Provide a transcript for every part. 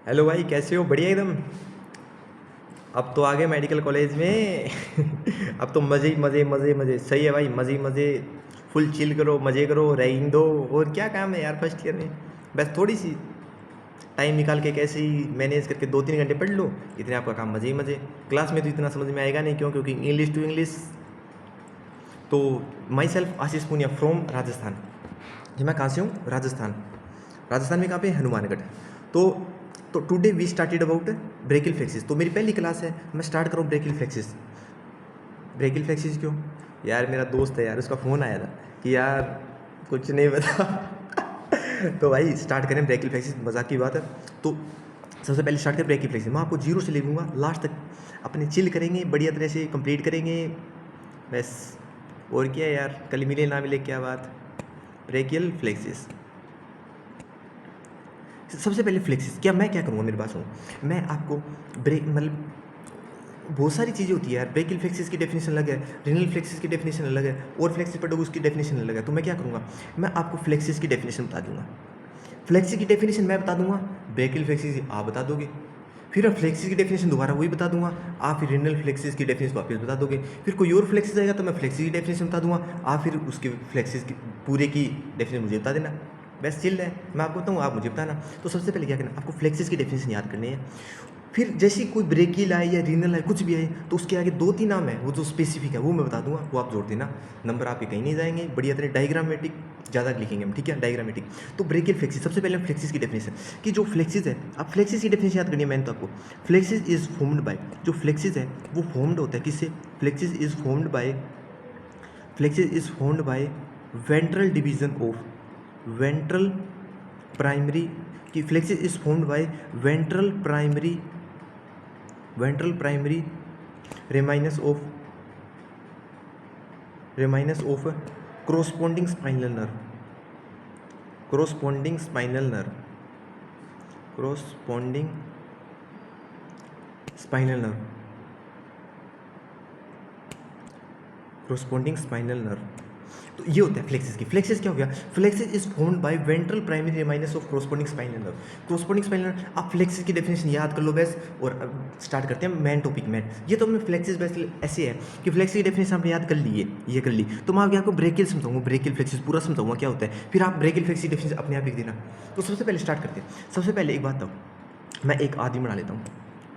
Hello भाई, कैसे हो? बढ़िया एकदम। अब तो आ गए मेडिकल कॉलेज में। अब तो मज़े ही मज़े मज़े मज़े। सही है भाई, मज़े ही मज़े। फुल चिल करो, मज़े करो, रैगिंग दो। और क्या काम है यार फर्स्ट ईयर में। बस थोड़ी सी टाइम निकाल के कैसे ही मैनेज करके 2-3 घंटे पढ़ लो। इतने आपका काम मज़े ही मज़े। क्लास में तो इतना समझ में आएगा नहीं, क्यों? क्योंकि इंग्लिश टू इंग्लिश। तो myself Ashish Punia from Rajasthan. जी, मैं कहाँ से हूँ? राजस्थान। राजस्थान में कहाँ पे? हनुमानगढ़। तो तो today we started about brachial plexus. तो मेरी पहली क्लास है, मैं स्टार्ट करूँ ब्रेकिल फ्लेक्सिस। ब्रेकिल फ्लेक्सिस क्यों? यार मेरा दोस्त है यार, उसका फ़ोन आया था कि यार कुछ नहीं बता। तो भाई स्टार्ट करें ब्रेकिल फ्लेक्सिस, मजाक की बात है। तो सबसे पहले स्टार्ट करें ब्रेकिल फ्लेक्सिस। मैं आपको जीरो से ले लूँगा लास्ट तक, अपने चिल करेंगे, बढ़िया तरह से कंप्लीट करेंगे बस। और क्या है यार, कल मिले ना मिले क्या बात। ब्रेकियल फ्लेक्सिस। सबसे पहले फ्लेक्सिस क्या, मैं क्या करूँगा, मेरे पास हूँ। मैं आपको ब्रेक मतलब बहुत सारी चीज़ें होती है यार। ब्रेकिल फ्लेक्सिस की डेफिनेशन अलग है, रिनल फ्लेक्सिस की डेफिनेशन अलग है, और फ्लेक्सिस पढ़ोगे उसकी डेफिनेशन अलग है। तो मैं क्या करूँगा, मैं आपको फ्लेक्सिस की डेफिनेशन बता दूंगा। फ्लेक्सिस की डेफिनेशन मैं बता दूंगा, ब्रेकिल फ्लेक्सिस आप बता दोगे। फिर अब फ्लेक्सिस की डेफिनेशन दोबारा वही बता दूंगा, आप फिर रिनल फ्लेक्सिस की डेफिनेशन वापस बता दोगे। फिर कोई और फ्लेक्सिस आएगा तो मैं फ्लेक्सिस की डेफिनेशन बता दूंगा, आप फिर उसके फ्लेक्सिस की पूरे की डेफिनेशन मुझे बता देना। बस चिल है, मैं आपको बताऊँ, आप मुझे बताना। तो सबसे पहले क्या करना, आपको फ्लेक्सिस की डेफिनेशन याद करनी है। फिर जैसे कोई ब्रेकिल आए या रीनल आए, कुछ भी आए, तो उसके आगे 2-3 नाम है, वो जो स्पेसिफिक है वो मैं बता दूंगा, वो आप जोड़ देना। नंबर आपके कहीं नहीं जाएंगे, बढ़िया तरह डायग्रामेटिक ज़्यादा लिखेंगे हम, ठीक है? डायग्रामेटिक। तो ब्रेकिल फ्लेक्सिस, सबसे पहले हम फ्लेक्सिस की डेफिनेशन कि जो फ्लेक्सिस है, आप फ्लेक्सिस की डेफिनेशन याद करनी है। मैंने तो आपको फ्लेक्सिस इज फॉर्म्ड बाय, जो फ्लेक्सिस है वो फॉर्म्ड होता है किससे? Plexus is formed by, plexus is formed by ventral division of, ventral primary, कि plexus is formed by ventral primary, ventral primary ramus of, ramus of corresponding spinal nerve, corresponding spinal nerve, corresponding spinal nerve, corresponding spinal nerve। तो ये होता है फ्लेक्सिस की। फ्लेक्सिस क्या हो गया? Plexus is formed by ventral primary ramus of corresponding spinal nerve। corresponding spinal nerve, आप फ्लेक्सिस की डेफिनेशन याद कर लो बस। और अब स्टार्ट करते हैं मेन टॉपिक में। ये तो हमने फ्लेक्सिस बस ऐसे है कि फ्लेक्सिस की डेफिनेशन आपने याद कर ली है, ये कर ली। तो मैं आगे आपको ब्रेकिल समझाऊंगा, ब्रेकिल फ्लेक्सिस पूरा समझाऊंगा क्या होता है, फिर आप ब्रेकिल फ्लेक्सिस की डेफिनेशन अपने आप लिख देना। तो सबसे पहले स्टार्ट करते हैं। सबसे पहले एक बात बताओ, मैं एक आदमी बना लेता हूँ,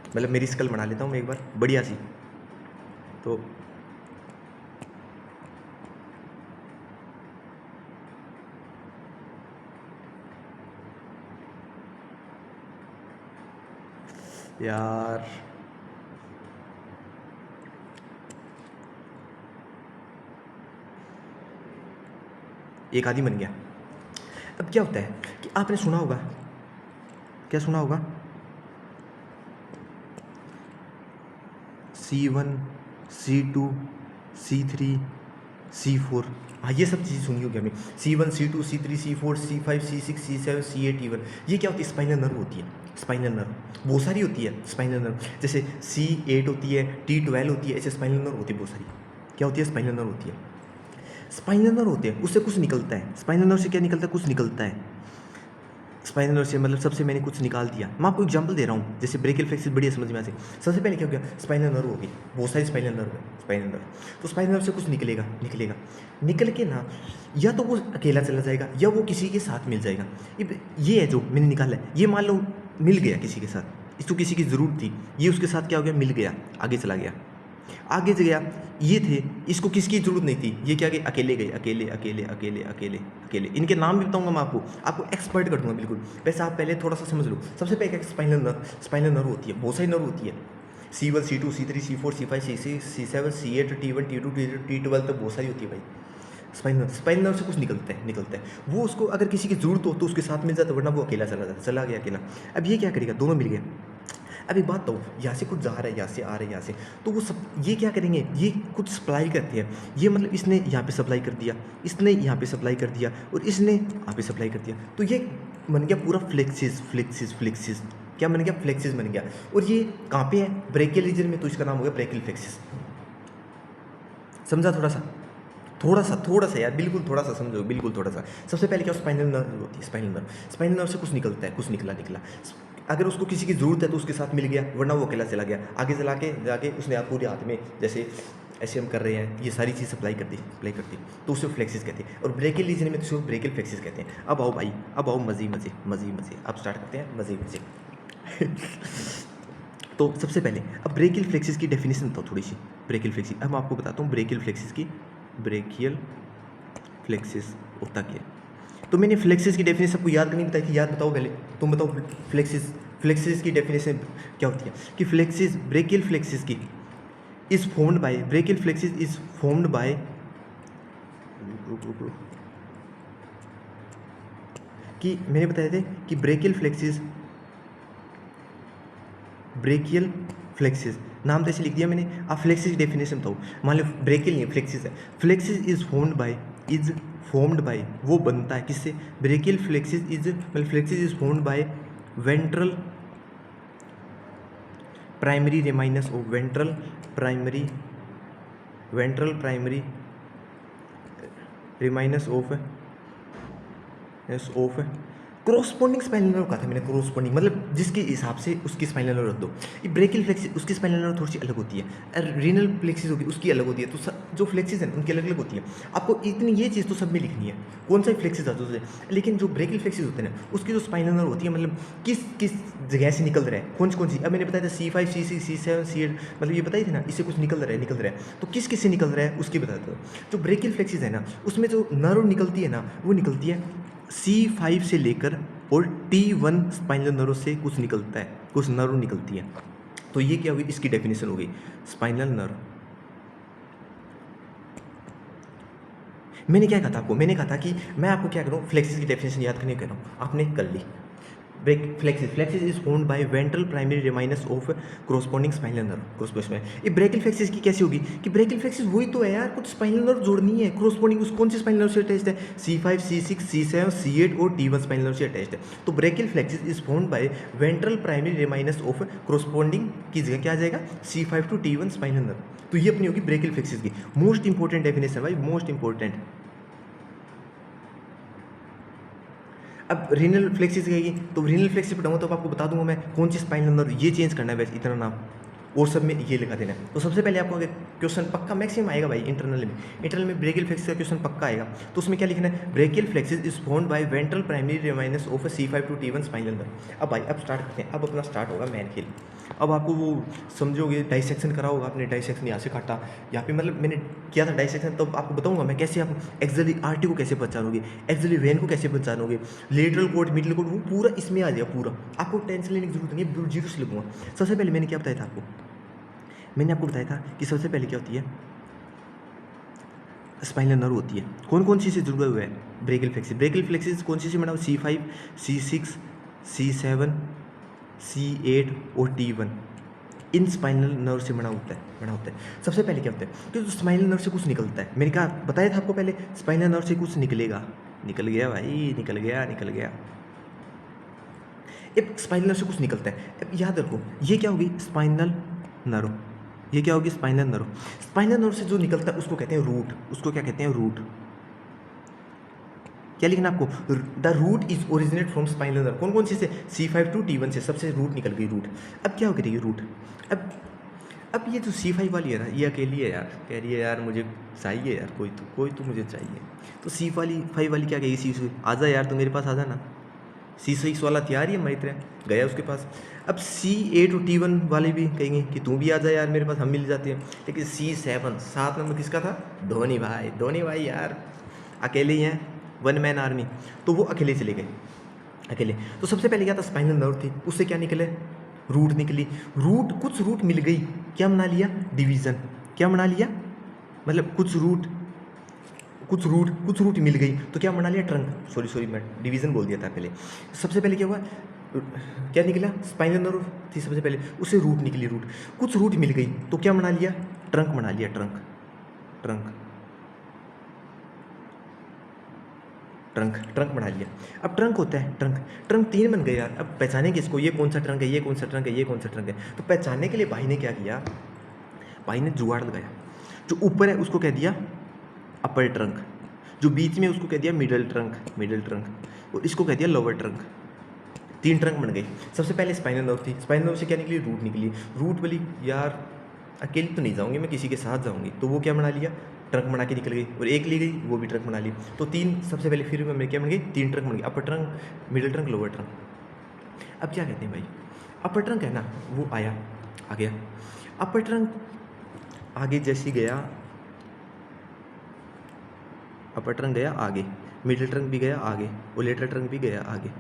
मतलब मेरी स्कल बना लेता हूँ मैं एक बार बढ़िया सी। तो यार एक आदमी बन गया। अब क्या होता है कि आपने सुना होगा, क्या सुना होगा, C1, C2, C3, C4। हाँ, ये सब चीज़ें सुनी होगी हमें। C1, C2, C3, C4, C5, C6, C7, C8, T1। ये क्या होती है? स्पाइनल नर्व होती है। स्पाइनल नर्व बहुत सारी होती है। स्पाइनल नर्व जैसे C8 होती है, T12 होती है, ऐसे स्पाइनल नर्व होती है बहुत सारी। क्या होती है? स्पाइनल नर्व होती है। स्पाइनल नर्व होते हैं, उससे कुछ निकलता है। स्पाइनल नर्व से क्या निकलता है? कुछ निकलता है। स्पाइनल नर्व से मतलब सबसे मैंने कुछ निकाल दिया। मैं आपको एग्जांपल दे रहा हूँ, जैसे ब्रेकियल फ्लेक्सिस बढ़िया समझ में आ जाए। सबसे पहले क्या हो गया? स्पाइनल नर्व हो गई, बहुत सारी स्पाइनल नर्व है। स्पाइनल नर्व, तो स्पाइनल नर्व से कुछ निकलेगा, निकलेगा, निकल के ना, या तो वो अकेला चला जाएगा या वो किसी के साथ मिल जाएगा। ये है जो मैंने निकाला है, ये मान लो मिल गया किसी के साथ, इसको किसी की ज़रूरत थी, ये उसके साथ क्या हो गया? मिल गया, आगे चला गया, आगे गया। ये थे, इसको किसकी जरूरत नहीं थी, ये क्या गए? अकेले गए, अकेले अकेले अकेले अकेले अकेले। इनके नाम भी बताऊंगा मैं आपको एक्सपर्ट कर दूंगा बिल्कुल। वैसे आप पहले थोड़ा सा समझ लो। सबसे पहले एक स्पाइनल नर्व, स्पाइनल नर्व होती है, बहुत सारी नर्व होती है। C1, C2, C3, C4, C5, C6, C7, C8, T1, T2, T12 तक बहुत सारी होती है भाई। स्पाइनल, स्पाइनल नर्व से कुछ निकलता है, निकलता है। वो उसको अगर किसी की जरूरत हो तो उसके साथ मिल जाता है, वरना वो अकेला चला जाता, चला गया अकेला। अब ये क्या करेगा? दोनों मिल गए। अब एक बात तो, यहाँ से कुछ जा रहा है, यहाँ से आ रहा है, यहाँ से, तो वो सब ये क्या करेंगे? ये कुछ सप्लाई करते हैं। ये मतलब इसने यहाँ पे सप्लाई कर दिया, इसने यहाँ पे सप्लाई कर दिया, और इसने यहाँ पे सप्लाई कर दिया। तो ये बन गया पूरा फ्लेक्सिस, फ्लेक्सिस, फ्लेक्सिस। क्या बन गया? फ्लेक्सिस बन गया। और ये कहाँ पे है? ब्रेकियल रीजन में, तो इसका नाम हो गया ब्रेकियल फ्लेक्सिस। समझा? थोड़ा सा, थोड़ा सा यार, बिल्कुल थोड़ा सा समझो, बिल्कुल थोड़ा सा। सबसे पहले क्या? स्पाइनल नर्व होती है, स्पाइनल नर्व। स्पाइनल नर्व से कुछ निकलता है, कुछ निकला, निकला। अगर उसको किसी की ज़रूरत है तो उसके साथ मिल गया, वरना वो अकेला चला गया। आगे चला के जाके उसने आप पूरे हाथ में जैसे ऐसे हम कर रहे हैं, ये सारी चीज़ सप्लाई करती तो उसे फ्लेक्सिस कहते हैं। और ब्रेकियल रीजन में तो उसको ब्रेकियल फ्लेक्सिस कहते हैं। अब आओ भाई, अब आओ मज़े मज़े मज़े मज़े, अब स्टार्ट करते हैं मज़े मज़े। तो सबसे पहले अब ब्रेकियल फ्लेक्सिस की डेफिनेशन बताओ थोड़ी सी। ब्रेकियल फ्लेक्सिस अब मैं आपको बताता हूँ ब्रेकियल फ्लेक्सिस की। ब्रेकियल फ्लेक्सिस होता क्या है। तो मैंने फ्लेक्सिस की डेफिनेशन आपको याद करनी बताई थी, याद बताओ पहले, तुम बताओ फ्लेक्सिस की डेफिनेशन क्या होती है। कि फ्लेक्सिस, ब्रेकियल फ्लेक्सिस की is formed by, brachial plexus is formed by, कि मैंने बताया थे कि ब्रेकियल फ्लेक्सिस नाम तो ऐसे लिख दिया मैंने। आप फ्लेक्सिस डेफिनेशन बताओ। मान लो ब्रेकियल नहीं है, फ्लेक्सिस है। फ्लेक्सिस इज फॉर्म्ड बाय वो बनता है किससे। ब्रेकियल फ्लेक्सिस इज, मतलब plexus is formed by ventral primary ramus of ventral primary ramus of corresponding spinal nerve कहा था मैंने। क्रॉसपोंडिंग मतलब जिसके हिसाब से उसकी स्पाइनल नर्व रख दो। ये ब्रेकियल फ्लेक्सिस उसकी स्पाइनल नर्व थोड़ी सी अलग होती है, और रीनल फ्लेक्सिस होगी उसकी अलग होती है। तो जो फ्लेक्सिस है उनकी अलग अलग होती है। आपको इतनी ये चीज़ तो सब में लिखनी है, कौन सा फ्लेक्सिस आता है। लेकिन जो ब्रेकियल फ्लेक्सिस होते हैं ना, उसकी जो स्पाइनल नर्व होती है, मतलब किस किस जगह से निकल रहा है, कौन सी। अब मैंने बताया था C5 C6 C7 C8, मतलब ये बताई थी ना, इससे कुछ निकल रहा है। तो किस किस से निकल रहा है उसकी बताता हूँ। जो ब्रेकियल फ्लेक्सिस है ना, उसमें जो नर्व निकलती है ना, वो निकलती है C5 से लेकर और T1 स्पाइनल नर्व से कुछ निकलता है, कुछ नर्व निकलती है। तो ये क्या हुई, इसकी डेफिनेशन हो गई स्पाइनल नर्व। मैंने क्या कहा था आपको, मैंने कहा था कि मैं आपको क्या करूँ, फ्लेक्सिस की डेफिनेशन याद करने कह रहा हूँ, आपने कर ली। Plexus is formed by ventral primary ramus of corresponding spinal nerve. ये ब्रेकियल फ्लेक्सिस की कैसी होगी कि ब्रेकियल फ्लेक्सिस वही तो है यार, कुछ स्पाइनल नर्व जोड़नी है। क्रॉसपोंडिंग उस कौन सी स्पाइनल नर्व से अटैच्ड है, C5 C6 C7 C8 और T1 स्पाइनल नर्व से अटैच्ड है। तो brachial plexus is formed by ventral primary ramus of corresponding की जगह क्या आ जाएगा, C5 to T1 spinal nerve. तो ये अपनी होगी ब्रेकियल फ्लेक्सिस की मोस्ट इंपॉर्टेंट डेफिनेशन भाई, मोस्ट इंपॉर्टेंट। अब रीनल फ्लेक्सिस कहेगी, तो रीनल फ्लेक्सिस पढ़ाऊँ तो आपको बता दूंगा मैं कौन सी स्पाइनल नर्व, ये चेंज करना है बस इतना नाम, और सब में ये लिखा देना है। तो सबसे पहले आपको क्वेश्चन पक्का मैक्सिमम आएगा भाई इंटरनल में ब्रेकियल फ्लेक्सिस का क्वेश्चन पक्का आएगा। तो उसमें क्या लिखना है, brachial plexus is formed by ventral primary ramus of C5 to T1 spinal nerve. अब भाई अब स्टार्ट करते हैं, अब अपना स्टार्ट होगा मैन खेल। अब आपको वो समझोगे, डाइसेक्शन करा होगा आपने, डाइसेक्शन यहाँ से काटा यहाँ पे, मतलब मैंने किया था डाइसेक्शन, तो आपको बताऊंगा मैं कैसे आप एक्सिलरी आर्टरी को कैसे पहचानोगे, एक्सिलरी वेन को कैसे पहचानोगे, लेटरल कोड मिडिल कोड, वो पूरा इसमें आ जाएगा पूरा। आपको टेंशन लेने की जरूरत नहीं है, जीरो से लिखूंगा। सबसे पहले मैंने क्या बताया था आपको, मैंने आपको बताया था कि सबसे पहले क्या होती है, स्पाइनल नर्व होती है। कौन कौन सी से जुड़ा हुआ है, ब्रेकियल फ्लेक्सिस कौन सी से बना हुआ, C5 C6 C7 C8 और T1, इन स्पाइनल नर्व से बना होता है। सबसे पहले क्या होता है कि तो स्पाइनल नर्व से कुछ निकलता है, मैंने कहा बताया था आपको पहले, स्पाइनल नर्व से कुछ निकलेगा, निकल गया भाई, निकल गया। अब स्पाइनल नर्व से कुछ निकलता है, अब याद रखो ये क्या होगी, स्पाइनल नर्व, ये क्या होगी, स्पाइनल नर्व से जो निकलता है उसको कहते हैं रूट, उसको क्या कहते हैं, रूट। क्या लिखना आपको, the root is originate from spinal nerve. कौन कौन सी से, C5 to T1 से सबसे रूट निकल गई, रूट। अब क्या हो गई रूट, अब ये जो C5 वाली है ना, ये अकेली है यार, कह रही है यार मुझे चाहिए यार, कोई तो मुझे चाहिए। तो C5 वाली क्या कहेगी, C आजा यार, तू मेरे पास आजा ना। C6 वाला तैयार ही है हमारी तरह, गया उसके पास। अब C8 और T1 वाले भी कहेंगे कि तू भी आ जा यार मेरे पास, हम मिल जाते हैं। लेकिन C7 7 नंबर किसका था, धोनी भाई यार, अकेले ही हैं, वन मैन आर्मी, तो वो अकेले चले गए, अकेले। तो सबसे पहले क्या था, स्पाइनल नर्व थी, उससे क्या निकले, रूट निकली। कुछ रूट मिल गई, क्या बना लिया, डिवीज़न। क्या बना लिया, मतलब कुछ रूट मिल गई तो क्या बना लिया, ट्रंक। सॉरी मैं डिवीज़न बोल दिया था पहले। सबसे पहले क्या हुआ, क्या निकला, स्पाइनल नर्व थी सबसे पहले, उससे रूट निकली, कुछ रूट मिल गई तो क्या बना लिया, ट्रंक बना लिया, ट्रंक बना लिया। अब ट्रंक होता है, ट्रंक 3 बन गए यार। अब पहचाने किसको, ये कौन सा ट्रंक है, ये कौन सा ट्रंक है, ये कौन सा ट्रंक है। तो पहचानने के लिए भाई ने क्या किया, भाई ने जुगाड़ लगाया। जो ऊपर है उसको कह दिया अपर ट्रंक, जो बीच में उसको कह दिया मिडल ट्रंक, और इसको कह दिया लोअर ट्रंक। 3 ट्रंक बन गए। सबसे पहले स्पाइनल नर्व थी, स्पाइनल नर्व से क्या निकली, रूट निकली। रूट बोली यार अकेले तो नहीं जाऊंगी, मैं किसी के साथ जाऊंगी, तो वो क्या बना लिया, ट्रंक बना के निकल गई। और एक ली गई, वो भी ट्रंक बना ली। तो 3 सबसे पहले फिर में क्या बन गई, 3 ट्रंक बन गए, अपर trunk, middle trunk, lower trunk. अब क्या कहते हैं भाई, अपर ट्रंक है ना वो आया, आ गया। अपर ट्रंक आगे जैसे गया, अपर ट्रंक गया आगे, मिडिल ट्रंक भी गया आगे, और लेटर ट्रंक भी गया आगे।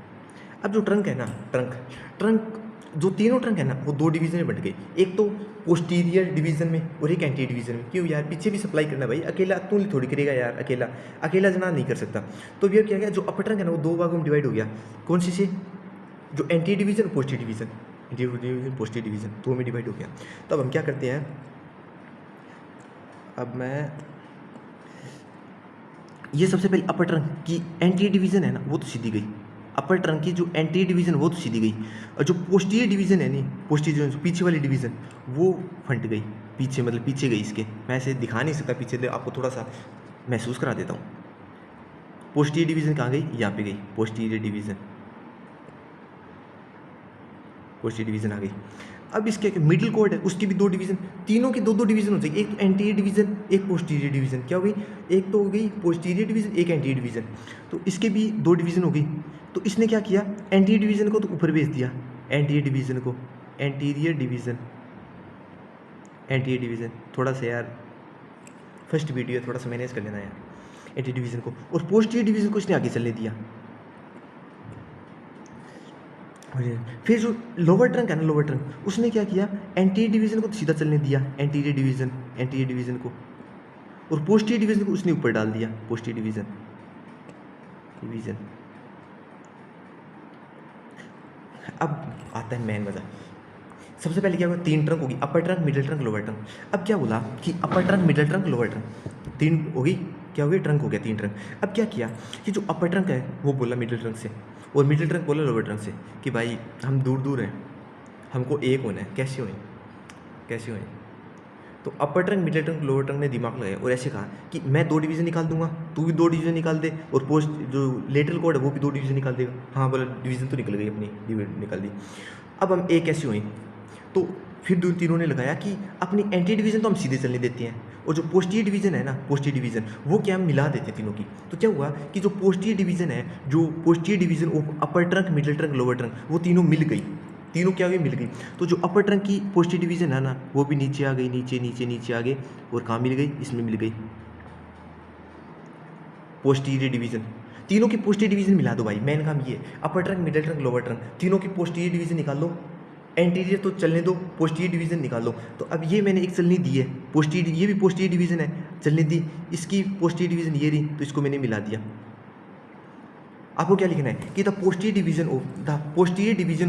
अब जो ट्रंक है ना, ट्रंक ट्रंक जो तीनों ट्रंक है ना वो 2 डिवीजन में बंट गई। एक तो पोस्टीरियर डिवीजन में और एक एंटी डिवीजन में। क्यों यार, पीछे भी सप्लाई करना भाई, अकेला तू थोड़ी करेगा यार, अकेला अकेला जना नहीं कर सकता। तो अब ये क्या गया, जो अपर ट्रंक है ना वो 2 भागों में डिवाइड हो गया। कौन सी से, जो anterior division, posterior division, anterior division posterior division 2 में डिवाइड हो गया। तो अब हम क्या करते हैं, अब मैं ये सबसे पहले अपर ट्रंक की एंटी डिवीजन है ना वो तो सीधी गई, अपर ट्रंक की जो एंटी डिवीजन वो तो सीधी गई, और जो पोस्टीरियर डिवीजन है नहीं, पोस्टीरियर जो पीछे वाली डिवीजन वो फंट गई, पीछे मतलब पीछे गई इसके। मैं ऐसे दिखा नहीं सकता पीछे, आपको थोड़ा सा महसूस करा देता हूँ। पोस्टीरियर डिवीजन कहाँ गई, यहाँ पे गई, पोस्टीरियर डिवीजन, पोस्टीरियर डिवीजन आ गई। अब इसके मिडिल कोर्ड है, उसकी भी 2 डिवीजन, तीनों की 2-2 डिवीजन हो जाएगी, एक तो एंटीरियर डिवीजन, एक पोस्टीरियर डिवीजन। क्या हो गई, एक तो हो गई पोस्टीरियर डिवीजन, एक एंटीरियर डिवीजन। तो इसके भी 2 डिवीजन हो गई। तो इसने क्या किया, एंटीरियर डिवीजन को तो ऊपर भेज दिया, एंटीरियर डिवीजन को, एंटीरियर डिवीजन, एंटीरियर डिवीजन। थोड़ा सा यार फर्स्ट वीडियो है, थोड़ा सा मैनेज कर लेना यार, एंटीरियर डिवीजन को। और पोस्टीरियर डिवीजन को इसने आगे चलने दिया। फिर जो लोअर ट्रंक है ना, लोअर ट्रंक उसने क्या किया, एंटीरियर डिवीजन को तो सीधा चलने दिया, एंटीरियर डिवीजन, एंटीरियर डिवीजन को, और पोस्टीरियर डिवीजन को उसने ऊपर डाल दिया, पोस्टीरियर डिवीजन, डिवीजन। अब आता है मेन मजा। सबसे पहले क्या हुआ, 3 ट्रंक होगी, अपर trunk, middle trunk, lower trunk. अब क्या बोला कि अपर trunk, middle trunk, lower trunk 3 होगी, क्या हो गई, ट्रंक हो गया 3 ट्रंक। अब क्या किया कि जो अपर ट्रंक है वो बोला मिडिल ट्रंक से, और मिडिल ट्रंक बोला लोअर ट्रंक से कि भाई हम दूर दूर हैं, हमको एक होना है, कैसे होए, कैसे होए। तो अपर trunk, middle trunk, lower trunk ने दिमाग लगाया और ऐसे कहा कि मैं 2 डिवीजन निकाल दूंगा, तू भी 2 डिवीजन निकाल दे, और पोस्ट जो लेटरल कोड है वो भी 2 डिवीजन निकाल देगा। हाँ बोला, डिवीजन तो निकल गई अपनी, डिवीजन निकाल दी। अब हम एक कैसे हुए, तो फिर तीनों ने लगाया कि अपनी एंटी डिवीजन तो हम सीधे चलने देते हैं, और जो पोस्टीरियर डिवीजन है ना, पोस्टीरियर डिवीजन वो क्या हम मिला देते हैं तीनों की। तो क्या हुआ कि जो पोस्टीरियर डिवीजन है, जो posterior division of upper trunk, middle trunk, lower trunk, वो तीनों मिल गई, तीनों क्या हुई, मिल गई। तो जो अपर ट्रंक की पोस्टीरियर डिवीजन है ना वो भी नीचे आ गई, नीचे नीचे नीचे आ गई, और कहाँ मिल गई, इसमें मिल गई पोस्टीरियर डिवीजन। तीनों की पोस्टीरियर डिवीजन मिला दो भाई, मेन काम ये है। अपर trunk, middle trunk, lower trunk, तीनों की पोस्टीरियर डिवीजन निकाल लो, एंटीरियर तो चलने दो, पोस्टीरियर डिवीजन निकाल लो। तो अब ये मैंने एक चलनी दी है, पोस्टीरियर, ये भी पोस्टीरियर डिवीजन है, चलने दी, इसकी पोस्टीरियर डिवीजन ये रही, तो इसको मैंने मिला दिया। आपको क्या लिखना है कि the posterior division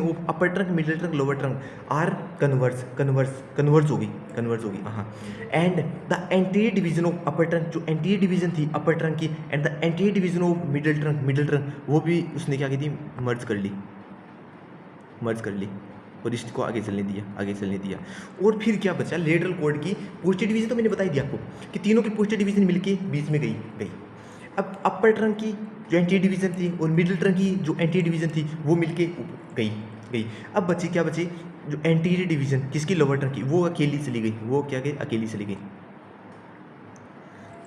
of upper trunk, middle trunk, lower trunk are converge होगी हाँ। And the anterior division of upper trunk, जो एंटीरियर डिवीजन थी अपर ट्रंक की, and the anterior division of middle trunk वो भी उसने क्या की थी, मर्ज कर ली, और इसको आगे चलने दिया। और फिर क्या बचा, लेटरल कोड की पोस्टीरियर डिवीजन तो मैंने बता ही दिया आपको कि तीनों की पोस्टीरियर डिवीजन मिलके बीच में गई। अब अपर ट्रंक की जो एंटी डिवीजन थी और मिडिल ट्रंक की जो एंटी डिवीजन थी वो मिलके गई। अब बची क्या बची, जो एंटीरियर डिवीजन किसकी, लोअर ट्रंक की, वो अकेली चली गई,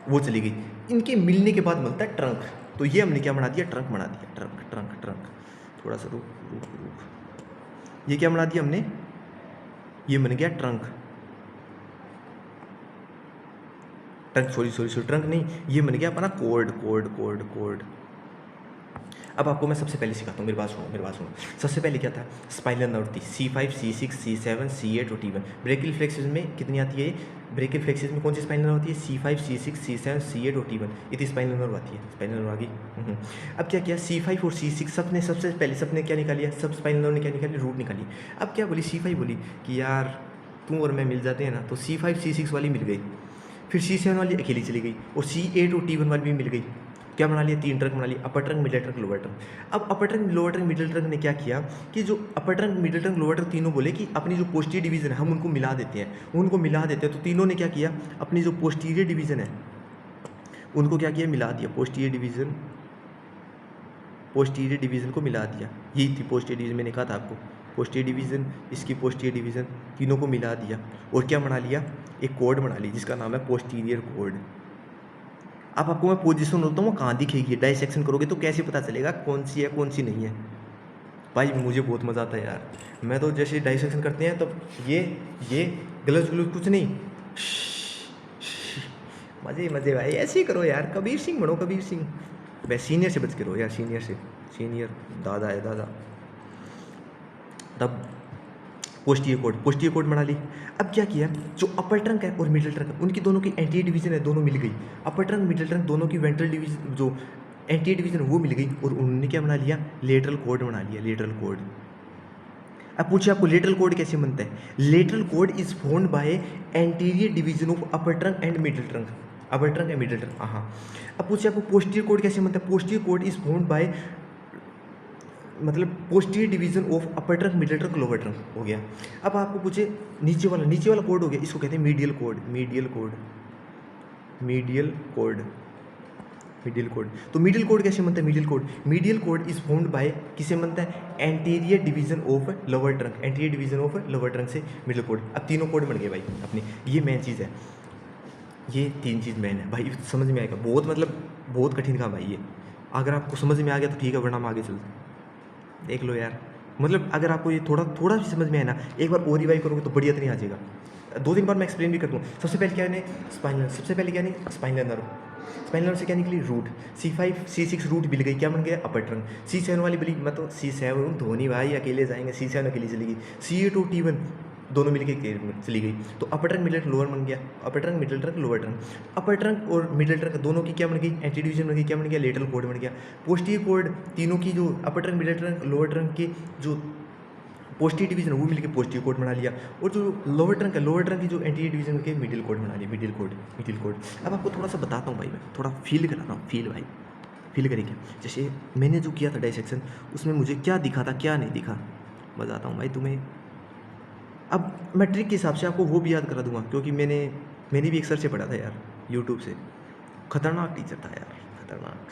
वो चली गई। इनके मिलने के बाद मिलता है ट्रंक। तो ये हमने क्या बना दिया, ट्रंक बना दिया, ट्रंक। थोड़ा सा रुक, ये क्या बना दिया हमने, ये बन गया ट्रंक, सॉरी ट्रंक नहीं, ये बन गया अपना कोड। अब आपको मैं सबसे पहले सिखाता हूँ, मेरी बात सुनो। सबसे पहले क्या था, स्पाइनल नर्व थी, C5, C6, C7, C8 और T1। ब्रेकियल फ्लेक्सिस में कितनी आती है, ब्रेकियल फ्लेक्सिस में कौन सी स्पाइनल नर्व आती है, C5, C6, C7, C8 और T1, इतनी स्पाइनल नर्व आती है, स्पाइनल नर्व आ गई। अब क्या किया, C5 और C6 सबसे पहले क्या निकालिया, सब स्पाइनल नर्व ने क्या निकाली, रूट निकाली। अब क्या बोली, C5 बोली कि यार तू और मैं मिल जाते हैं ना, तो C5, C6 वाली मिल गई, फिर C7 वाली अकेली चली गई, और C8 और T1 वाली भी मिल गई। क्या बना लिया, 3 ट्रंक बना लिया, upper trunk, middle trunk, lower trunk. अब upper trunk, lower trunk, middle trunk ने क्या किया कि जो upper trunk, middle trunk, lower trunk तीनों बोले कि अपनी जो पोस्टीरियर डिवीजन है हम उनको मिला देते हैं, तो तीनों ने क्या किया, अपनी जो पोस्टीरियर डिवीजन है उनको क्या किया, मिला दिया, पोस्टीरियर पोस्टीरियर डिवीज़न को मिला दिया, यही थी पोस्टीरियर डिवीज़न, मैंने कहा था आपको पोस्टीरियर डिवीज़न, इसकी पोस्टीरियर डिवीज़न, तीनों को मिला दिया और क्या बना लिया, एक कोड बना ली जिसका नाम है पोस्टीरियर कोड। अब आपको मैं पोजीशन होता हूँ वो कहाँ दिखेगी, डाइसेक्शन करोगे तो कैसे पता चलेगा कौन सी है कौन सी नहीं है। भाई मुझे बहुत मज़ा आता है यार, मैं तो जैसे डाइसेक्शन करते हैं तब ये गलत गलत कुछ नहीं, मज़े मज़े भाई, ऐसे ही करो यार, कबीर सिंह बनो कबीर सिंह। वह सीनियर से बच के रहो यार, सीनियर से, सीनियर दादा है दादा। तब पोस्टीरियर कोड बना ली। अब क्या किया, जो अपर ट्रंक है और मिडिल ट्रंक है उनकी दोनों की एंटीरियर डिवीजन है, दोनों मिल गई। अपर ट्रंक मिडिल ट्रंक दोनों की वेंट्रल डिवीजन जो एंटीरियर डिवीजन वो मिल गई और उन्होंने क्या बना लिया, लेटरल कोड बना लिया, लेटरल कोड। अब पूछिए आपको लेटरल कोड कैसे बनता है, lateral cord is formed by anterior division of upper trunk and middle trunk, upper trunk and middle trunk. हाँ, अब पूछिए आपको पोस्टीरियर कोड कैसे बनता है, posterior cord is formed by मतलब posterior division of upper trunk middle trunk lower trunk हो गया। अब आपको पूछे नीचे वाला कोड हो गया, इसको कहते हैं medial code, medial code, medial code, medial code. तो मीडियल कोड कैसे बनता है, medial code is formed bye किसे बनता है, anterior division of lower trunk, anterior division of lower trunk से मिडिल कोड। अब तीनों कोड बन गए भाई अपने, ये मेन चीज़ है, ये तीन चीज़ मेन है भाई, समझ में आएगा। बहुत मतलब बहुत कठिन काम भाई ये, अगर आपको समझ में आ गया तो ठीक है, वरना हम आगे चलते देख लो यार। मतलब अगर आपको ये थोड़ा भी समझ में आए ना, एक बार और रिवाइव करोगे तो बढ़िया तरह आ जाएगा। 2-3 बार मैं एक्सप्लेन भी कर दूँ। सबसे पहले क्या है, स्पाइनल, सबसे पहले क्या नहीं, स्पाइनल नर्व, स्पाइनल नर्व से क्या निकली, रूट, C5 C6 रूट मिल गई, क्या बन गया, अपर ट्रंक। C7 वाली बली मतलब C7 धोनी भाई अकेले जाएंगे, C7 अकेली चलेगी, C8 T1 दोनों मिलके चली गई, तो अपर ट्रंक मिडिल ट्रंक लोअर बन गया, अपर trunk middle trunk lower trunk. Upper trunk और मिडिल ट्रंक दोनों की क्या बन गई, एंटी डिवीजन बन गई, क्या बन गया, लेटरल कोड बन गया। पोस्टीरियर कोड तीनों की जो upper trunk middle trunk lower trunk के जो पोस्टीरियर डिवीजन वो मिलकर पोस्टीरियर कोड बना लिया, और जो लोअर ट्रंक है लोअर ट्रंक की जो एंटीरियर डिवीजन के मिडिल कोड बना लिया, मिडिल कोड, मिडिल कोड। अब आपको थोड़ा सा बताता हूँ भाई, मैं थोड़ा फील कराता हूँ, फील भाई, फील करें क्या। जैसे मैंने जो किया था डाइसेक्शन, उसमें मुझे क्या दिखा था क्या नहीं दिखा, बताता हूँ भाई तुम्हें। अब मैं ट्रिक के हिसाब से आपको वो भी याद करा दूंगा, क्योंकि मैंने भी एक सर से पढ़ा था यार, यूट्यूब से, खतरनाक टीचर था यार, खतरनाक।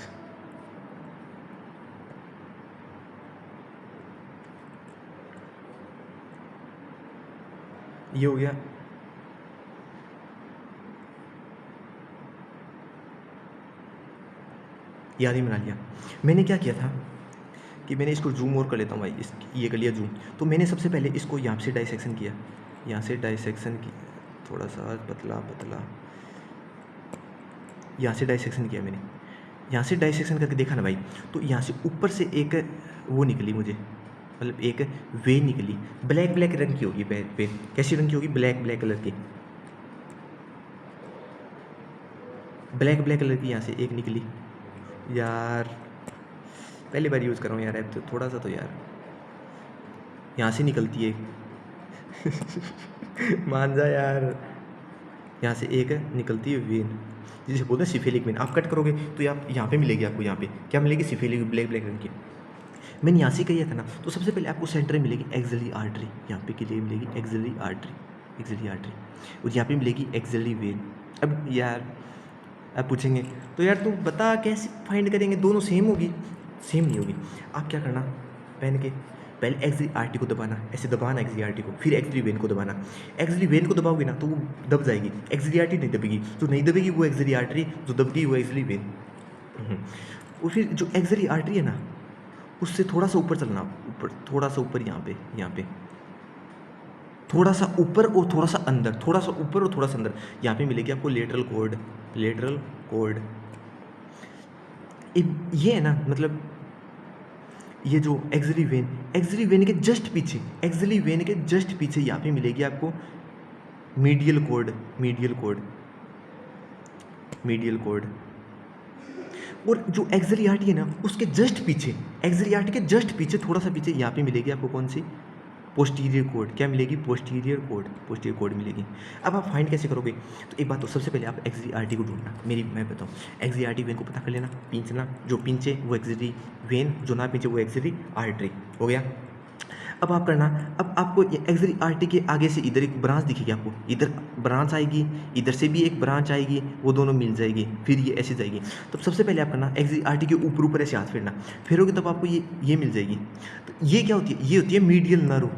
ये हो गया, याद ही बना लिया। मैंने क्या किया था कि मैंने इसको जूम और कर लेता हूँ भाई, ये कर लिया जूम। तो मैंने सबसे पहले इसको यहाँ से डाइसेक्शन किया, यहाँ से डाइसेक्शन किया, थोड़ा सा पतला पतला, यहाँ से डाइसेक्शन किया मैंने, यहाँ से डाइसेक्शन करके देखा ना भाई, तो यहाँ से ऊपर से एक वो निकली मुझे, मतलब एक वेन निकली, ब्लैक ब्लैक रंग की होगी वेन, कैसी रंग की होगी, ब्लैक ब्लैक कलर की, ब्लैक ब्लैक कलर की यहाँ से एक निकली। यार पहली बार यूज़ कर रहा हूँ यार ऐप, तो थोड़ा सा तो यार यहाँ से निकलती है मान जा यार, यहाँ से एक निकलती है वेन, जिसे बोलते हैं सिफेलिक वेन। आप कट करोगे तो आप यहाँ पे मिलेगी, आपको यहाँ पे क्या मिलेगी, सिफेलिक ब्लैक ब्लैक रंग की। मैंने यहाँ से किया था ना, तो सबसे पहले आपको सेंटर में मिलेगी एक्सिलरी आर्टरी, यहाँ पे के लिए मिलेगी एक्सिलरी आर्टरी, एक्सिलरी आर्टरी, और यहाँ पे मिलेगी एक्सिलरी वेन। अब यार आप पूछेंगे तो यार तू बता कैसे फाइंड करेंगे, दोनों सेम होगी, सेम नहीं होगी। आप क्या करना, पेन के पहले एक्सिलरी आर्टरी को दबाना, ऐसे दबाना एक्सिलरी आर्टरी को, फिर एक्सिलरी वेन को दबाना। एक्सिलरी वेन को दबाओगे ना तो वो दब जाएगी, एक्सिलरी आर्टरी नहीं दबेगी, जो नहीं दबेगी वो एक्सिलरी आर्टरी, जो दबेगी वो एक्सिलरी वेन। और फिर जो एक्सिलरी आर्टरी है ना, उससे थोड़ा सा ऊपर चलना, ऊपर थोड़ा सा ऊपर, यहाँ पे थोड़ा सा ऊपर और थोड़ा सा अंदर, थोड़ा सा ऊपर और थोड़ा सा अंदर, यहाँ पे मिलेगी आपको लेटरल कोड, लेटरल कोड। ये है ना, मतलब ये जो एक्सिलरी वेन के जस्ट पीछे, एक्सिलरी वेन के जस्ट पीछे यहाँ पे मिलेगी आपको medial code, medial code, medial code. और जो एक्सिलरी आर्टरी है ना, उसके जस्ट पीछे, एक्सिलरी आर्टरी के जस्ट पीछे थोड़ा सा पीछे यहाँ पे मिलेगी आपको कौन सी, पोस्टीरियर कोड। क्या मिलेगी, पोस्टीरियर कोड, पोस्टीरियर कोड मिलेगी। अब आप फाइंड कैसे करोगे, तो एक बात तो सबसे पहले आप एक्सिलरी आर्टरी को ढूंढना, मैं बताऊँ, एक्सिलरी आर्टरी वेन को पता कर लेना, पींचना, जो पींचे वो एक्सिलरी वेन, जो ना पींचे वो एक्सिलरी आर्टरी हो गया। अब आप करना, अब आपको एक्सिलरी आर्टरी के आगे से इधर एक ब्रांच दिखेगी, आपको इधर ब्रांच आएगी, इधर से भी एक ब्रांच आएगी, वो दोनों मिल जाएगी, फिर ये ऐसे जाएगी। तो सबसे पहले आप करना एक्सिलरी आर्टरी के ऊपर ऊपर ऐसे हाथ फेरना, फिरोगे तब आपको ये मिल जाएगी। तो ये क्या होती है? ये होती है मीडियल नर्व।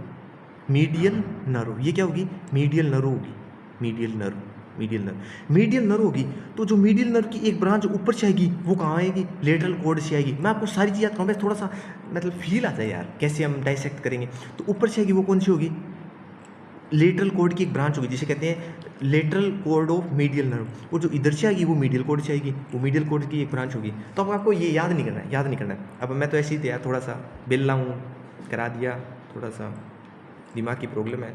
मीडियल नर्व ये क्या होगी? मीडियल नर्व होगी। Medial nerve, medial nerve, medial nerve होगी। तो जो मीडियल नर्व की एक ब्रांच ऊपर से आएगी वो कहाँ आएगी? लेटरल कॉर्ड से आएगी। मैं आपको सारी चीज़ याद करूँ, थोड़ा सा मतलब फील आता है यार कैसे हम डाइसेक्ट करेंगे। तो ऊपर से आएगी वो कौन सी होगी? लेटरल कॉर्ड की एक ब्रांच होगी जिसे कहते हैं lateral cord of medial nerve. और जो इधर से आएगी वो मीडियल कॉर्ड से आएगी, वो मीडियल कॉर्ड की एक ब्रांच होगी। तो अब आपको ये याद नहीं करना है, याद नहीं करना है। अब मैं तो ऐसे ही थे यार, थोड़ा सा बेल्ला हूँ, करा दिया, थोड़ा सा दिमाग की प्रॉब्लम है।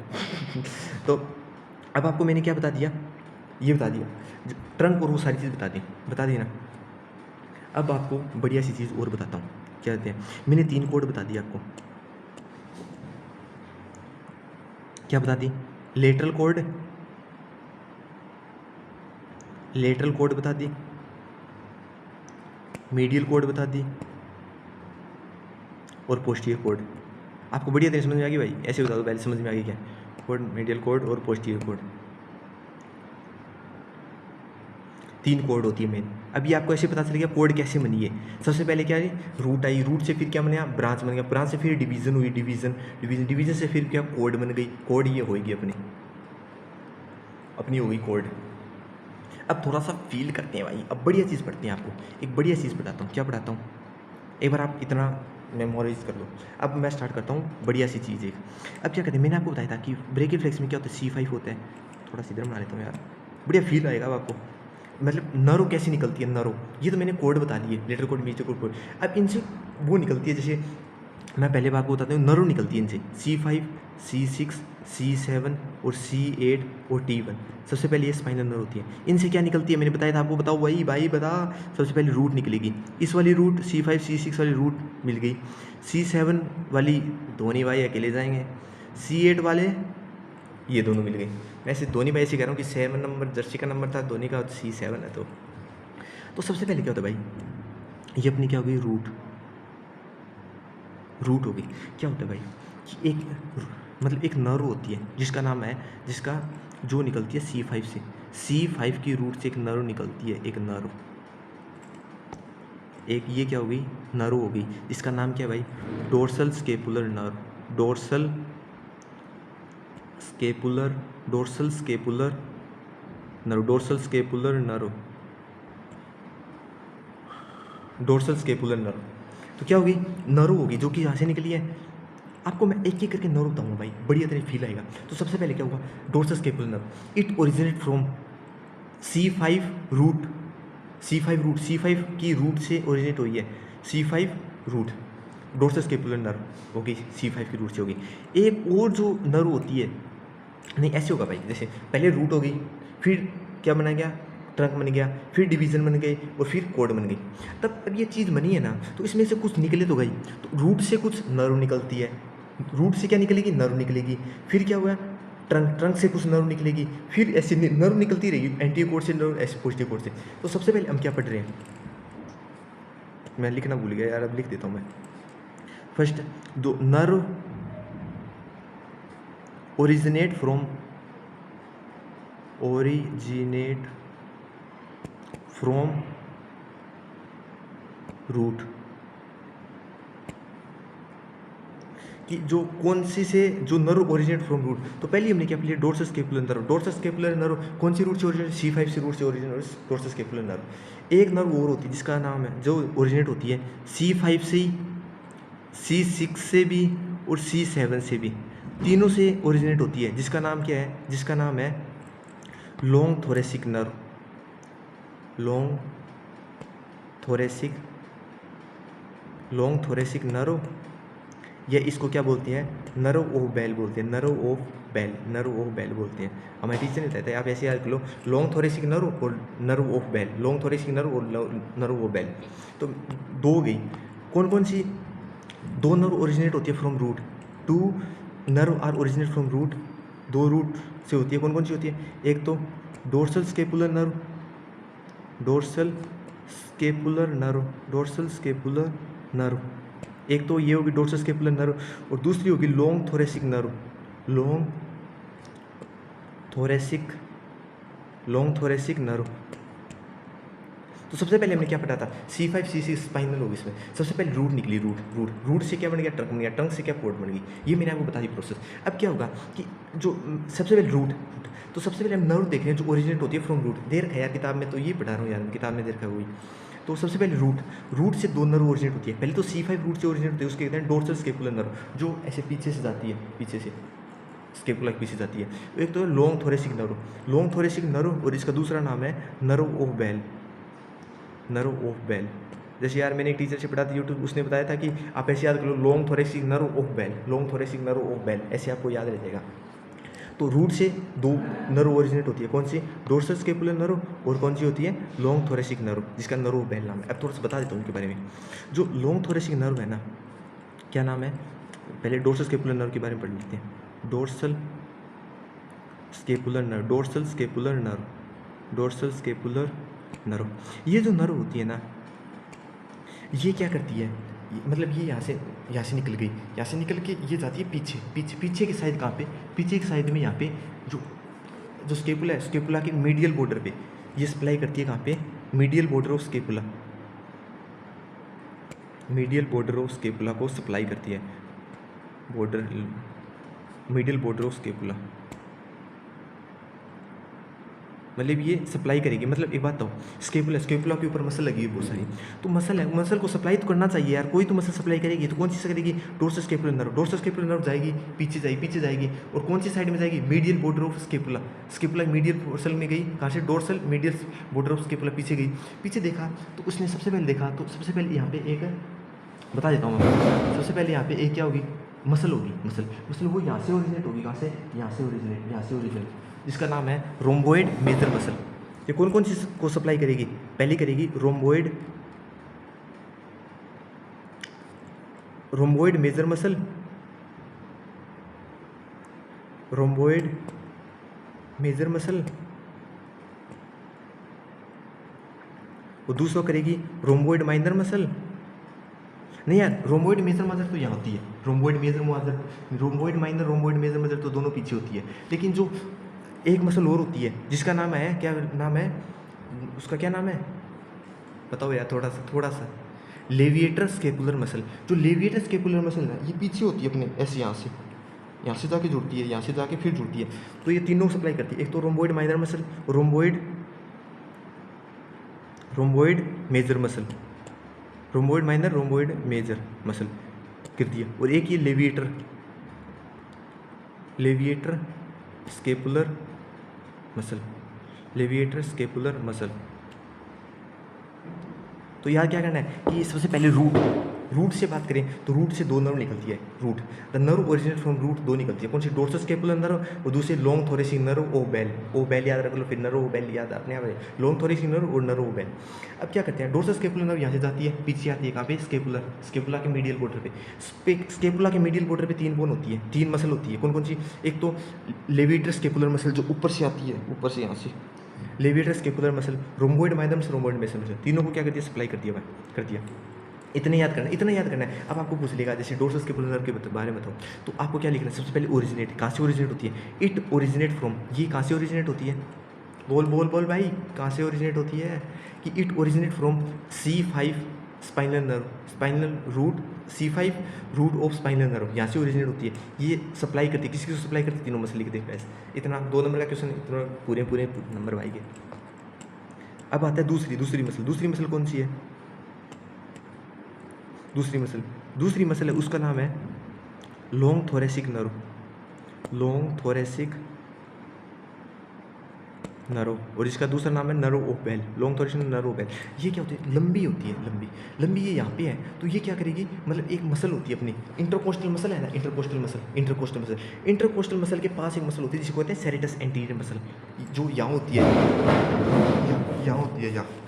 तो अब आपको मैंने क्या बता दिया? ये बता दिया, ट्रंक और वो सारी चीज़ बता दी ना। अब आपको बढ़िया सी चीज़ और बताता हूँ, क्या कहते हैं, मैंने 3 कोड बता दिया आपको। क्या बता दी? लेटरल कोड, लेटरल कोड बता दी, मीडियल कोड बता दी और पोस्टीरियर कोड। आपको बढ़िया तरह समझ में आ गई भाई? ऐसे बता दो पहले, समझ में आ गई क्या? कोड, मीडियल कोड और पोस्टीरियर कोड, 3 कोड होती है मेन। अभी आपको ऐसे पता चल गया कोड कैसे बनी है। सबसे पहले क्या है? रूट आई, रूट से फिर क्या बना? ब्रांच बन गया, ब्रांच से फिर डिवीजन हुई, डिवीजन से फिर क्या? कोड बन गई। कोड ये होगी अपनी होगी कोड। अब थोड़ा सा फील करते हैं भाई, अब बढ़िया चीज़ पढ़ते हैं। आपको एक बढ़िया चीज़ पढ़ाता हूँ। क्या पढ़ाता हूँ? एक बार आप इतना मेमोराइज कर लो। अब मैं स्टार्ट करता हूँ बढ़िया सी चीज़ एक। अब क्या कहते हैं, मैंने आपको बताया था कि ब्रेकियल फ्लेक्स में क्या होता है? C5 होता है। थोड़ा सा इधर बना लेता हूँ यार, बढ़िया फील आएगा अब आपको। मतलब नरो कैसी निकलती है? नरो, ये तो मैंने कोड बता दिए, लेटर कोड, मीटर कोड। अब इनसे वो निकलती है, जैसे मैं पहले बात को बताता हूँ, नरो निकलती है इनसे C5, C6, C7 और C8 और T1। सबसे पहले ये स्पाइनल नर्व होती है। इनसे क्या निकलती है? मैंने बताया था आपको, बताओ भाई बता। सबसे पहले रूट निकलेगी, इस वाली रूट C5 C6 वाली रूट मिल गई। C7 वाली धोनी भाई अकेले जाएंगे, C8 वाले ये दोनों मिल गए। वैसे धोनी भाई ऐसे कह रहा हूँ कि 7 नंबर जर्सी का नंबर था धोनी का, C7 है। तो सबसे पहले क्या होता है भाई? ये अपनी क्या होगी? रूट होगी। क्या होता है भाई कि एक मतलब एक नर्व होती है जिसका नाम है, जिसका जो निकलती है C5 से, C5 की रूट से एक नर्व निकलती है, एक नर्व, एक ये क्या होगी? नर्व होगी। इसका नाम क्या है भाई? Dorsal scapular nerve, dorsal scapular, dorsal scapular nerve, dorsal scapular nerve, dorsal scapular nerve. तो क्या होगी? नर्व होगी जो कि यहाँ से निकली है। आपको मैं एक एक करके नर्व बताऊंगा भाई, बढ़िया तरह फील आएगा। तो सबसे पहले क्या होगा? Dorsal scapular nerve, it originate from C5 root, C5 root, C5 की रूट से ओरिजिनेट हुई है, C5 root. Dorsal scapular nerve होगी C5 की रूट से होगी। एक और जो नर्व होती है, नहीं ऐसे होगा भाई, जैसे पहले रूट होगी, फिर क्या बना गया? ट्रंक बन गया, फिर डिवीज़न बन गई और फिर कोड बन गई। तब अब ये चीज़ बनी है ना, तो इसमें से कुछ निकले तो गई। तो रूट से कुछ नर्व निकलती है, रूट से क्या निकलेगी? नर्व निकलेगी। फिर क्या हुआ? ट्रंक से कुछ नर्व निकलेगी, फिर ऐसे नर्व निकलती रहेगी, एंटीरियर कोड से नर्व, ऐसे पोस्टीरियर कोड से। तो सबसे पहले हम क्या पढ़ रहे हैं? मैं लिखना भूल गया यार, अब लिख देता हूँ मैं। फर्स्ट, दो नर्व ओरिजिनेट फ्रॉम रूट, कि जो कौन सी से जो नर्व ओरिजिनेट फ्रॉम रूट। तो पहले हमने क्या लिया? Dorsal scapular nerve. Dorsal scapular nerve कौन सी रूट से ओरिजिनेट? C5 से रूट से ओरिजिनेट डोर्सल स्केपुलर नर्व। एक नर्व और होती है जिसका नाम है, जो ओरिजिनेट होती है C5 से ही, C6 से भी और C7 से भी, तीनों से ओरिजिनेट होती है, जिसका नाम क्या है? जिसका नाम है long thoracic nerve, long thoracic nerve, या इसको क्या बोलते हैं? नर्व ऑफ बेल बोलते हैं, नर्व ऑफ बेल बोलते हैं। हमारे टीचर ने बताया था, आप ऐसे याद लो, लॉन्ग थोरेसिक नर्व और nerve of Bell, long thoracic nerve और नर्व ऑफ बेल। तो दो हो गई। कौन कौन सी? दो नर्व ओरिजिनेट होती है from root, two nerve are originate from root, दो रूट से होती है। कौन कौन सी होती है? एक तो dorsal scapular nerve, dorsal scapular nerve, एक तो ये होगी डोर्सल स्केपुलर नर्व और दूसरी होगी long thoracic nerve, long thoracic nerve. तो सबसे पहले हमने क्या पढ़ा था, C5 C6 स्पाइनल होगी इसमें। सबसे पहले रूट निकली, रूट से क्या बन गया, ट्रंक बन गया, ट्रंक से क्या कोड बन गई। ये मैंने आपको बता दी प्रोसेस। अब क्या होगा कि जो सबसे पहले रूट, तो सबसे पहले हम नर्व देख रहे हैं जो ओरिजिनेट होती है फ्रॉम रूट। दे रखा है यार किताब में, तो ये पढ़ा रहा हूँ यार, किताब में दे रखा है वही। तो सबसे पहले रूट से दो नर्व ओरिजिनेट होती है। पहले तो C5 रूट से ओरिजिनेट होती है, उसके कहते हैं डोर्सल स्केपुलर नर्व, जो ऐसे पीछे से जाती है, पीछे से स्केपुला के पीछे जाती है। एक तो लॉन्ग थोरेसिक नर्व और इसका दूसरा नाम है नर्व ऑफ बेल। जैसे यार मैंने एक टीचर से पढ़ा था यूट्यूब, उसने बताया था कि आप ऐसे याद करो, long thoracic nerve of Bell, ऐसे आपको याद रह जाएगा। तो रूट से दो नर्व ओरिजिनेट होती है, कौन सी, डोर्सल स्केपुलर नर्व और कौन सी होती है, लॉन्ग थोरेसिक नर्व, जिसका नर्व ऑफ बेल नाम है। अब थोड़ा सा बता देता हूँ उनके बारे में। जो लॉन्ग थोरेसिक नर्व है ना, क्या नाम है, पहले डोर्सल स्केपुलर नर्व के बारे में पढ़ लेते हैं। डोर्सल स्केपुलर नर्व, ये जो नर्व होती है ना, ये क्या करती है, मतलब ये यहाँ से निकल गई, यहाँ से निकल के ये जाती है पीछे की साइड। कहाँ पे, पीछे की साइड में, यहाँ पे जो स्केपुला है, स्केपुला के मीडियल बॉर्डर पे ये सप्लाई करती है। कहाँ पे, मीडियल बॉर्डर ऑफ स्केपुला को सप्लाई करती है, मीडियल बॉर्डर ऑफ स्केपुला, मतलब ये सप्लाई करेगी। मतलब एक बात तो, स्केपुला के ऊपर मसल लगी है बहुत सारी, तो मसल को सप्लाई तो करना चाहिए यार, कोई तो मसल सप्लाई करेगी, तो कौन सी करेगी, डोर्सल स्केपुलर नर्व जाएगी, पीछे जाएगी और कौन सी साइड में जाएगी, medial border of scapula medial portion में गई। कहाँ से, dorsal medial border of scapula पीछे गई। पीछे देखा तो उसने सबसे पहले देखा, तो सबसे पहले यहाँ पे एक बता देता हूँ मैं, सबसे पहले यहाँ पे एक क्या होगी, मसल होगी, मसल वो यहाँ से ओरिजिनेट होगी। कहाँ से, यहाँ से ओरिजिनेट, जिसका नाम है रोम्बोइड मेजर मसल। ये कौन चीज़ को सप्लाई करेगी, पहली करेगी रोम्बोइड मेजर मसल, और दूसरा करेगी रोम्बोइड माइनर मसल। नहीं यार, रोम्बोइड मेजर मसल तो यहाँ होती है, रोम्बोइड माइनर रोम्बोइड मेजर मसल तो दोनों पीछे होती है। लेकिन जो एक मसल और होती है जिसका नाम है, क्या नाम है उसका, क्या नाम है बताओ यार, थोड़ा सा लेविएटर स्केपुलर मसल। जो लेविएटर स्केपुलर मसल है ये पीछे होती है अपने, ऐसे यहाँ से जाके जुड़ती है, यहाँ से जाके फिर जुड़ती है। तो ये तीनों सप्लाई करती है। एक तो rhomboid minor muscle, rhomboid major muscle, rhomboid minor rhomboid major muscle करती है, और एक ये लेविएटर स्केपुलर मसल। तो यार क्या करना है कि सबसे पहले रूट से बात करें तो रूट से दो नर्व निकलती है। The nerve originate from root दो निकलती है, कौन सी, डोर्सल स्केपुलर नर्व और दूसरी लॉन्ग थोरेसिक नर्व ओ बेल याद रख लो, फिर नर्व ओ बेल याद अपने आप, लॉन्ग थोरेसिक नर्व और नर्व ओ बेल। अब क्या करते हैं, डोर्सल स्केपुलर नर्व यहाँ से जाती है, पीछे आती है, कहाँ पे, स्केपुला के मीडियल बॉर्डर पे। स्केपुला के मीडियल बॉर्डर पे तीन बोन होती है, तीन मसल होती है, कौन सी, एक तो लेविएटर स्केपुलर मसल जो ऊपर से आती है, ऊपर से यहाँ से levator scapulae muscle, rhomboid minor muscle, rhomboid major muscle, तीनों को क्या करती है, सप्लाई कर दिया। इतना याद करना है। अब आपको पूछ लेगा जैसे डोर्सल स्केपुलर नर्व के बारे में बताओ, तो आपको क्या लिखना है, सबसे पहले ओरिजिनेट, कहाँ से ओरिजिनेट होती है, इट ओरिजिनेट फ्रॉम, ये कहाँ से ओरिजिनेट होती है, बोल भाई, कहाँ से ओरिजिनेट होती है, कि it originate from C5 spinal root, C5 root of spinal nerve, यहाँ से ओरिजिनेट होती है। ये सप्लाई करती है, किसी को सप्लाई करती है, तीनों मसल लिख दे गाइस। इतना 2 नंबर का क्वेश्चन, इतना पूरे नंबर आएंगे। अब आता है दूसरी मसल कौन सी है, दूसरी मसल है, उसका नाम है लॉन्ग थोरेसिक नर्व, और इसका दूसरा नाम है nerve of Bell, long thoracic nerve of Bell. ये क्या होती है, लंबी होती है, लंबी ये यहाँ पे है, तो ये क्या करेगी, मतलब एक मसल होती है अपनी, इंटरकोस्टल मसल है ना, इंटरकोस्टल मसल के पास एक मसल होती है जिसको कहते हैं सेरेटस एंटीरियर मसल, जो यहाँ होती है,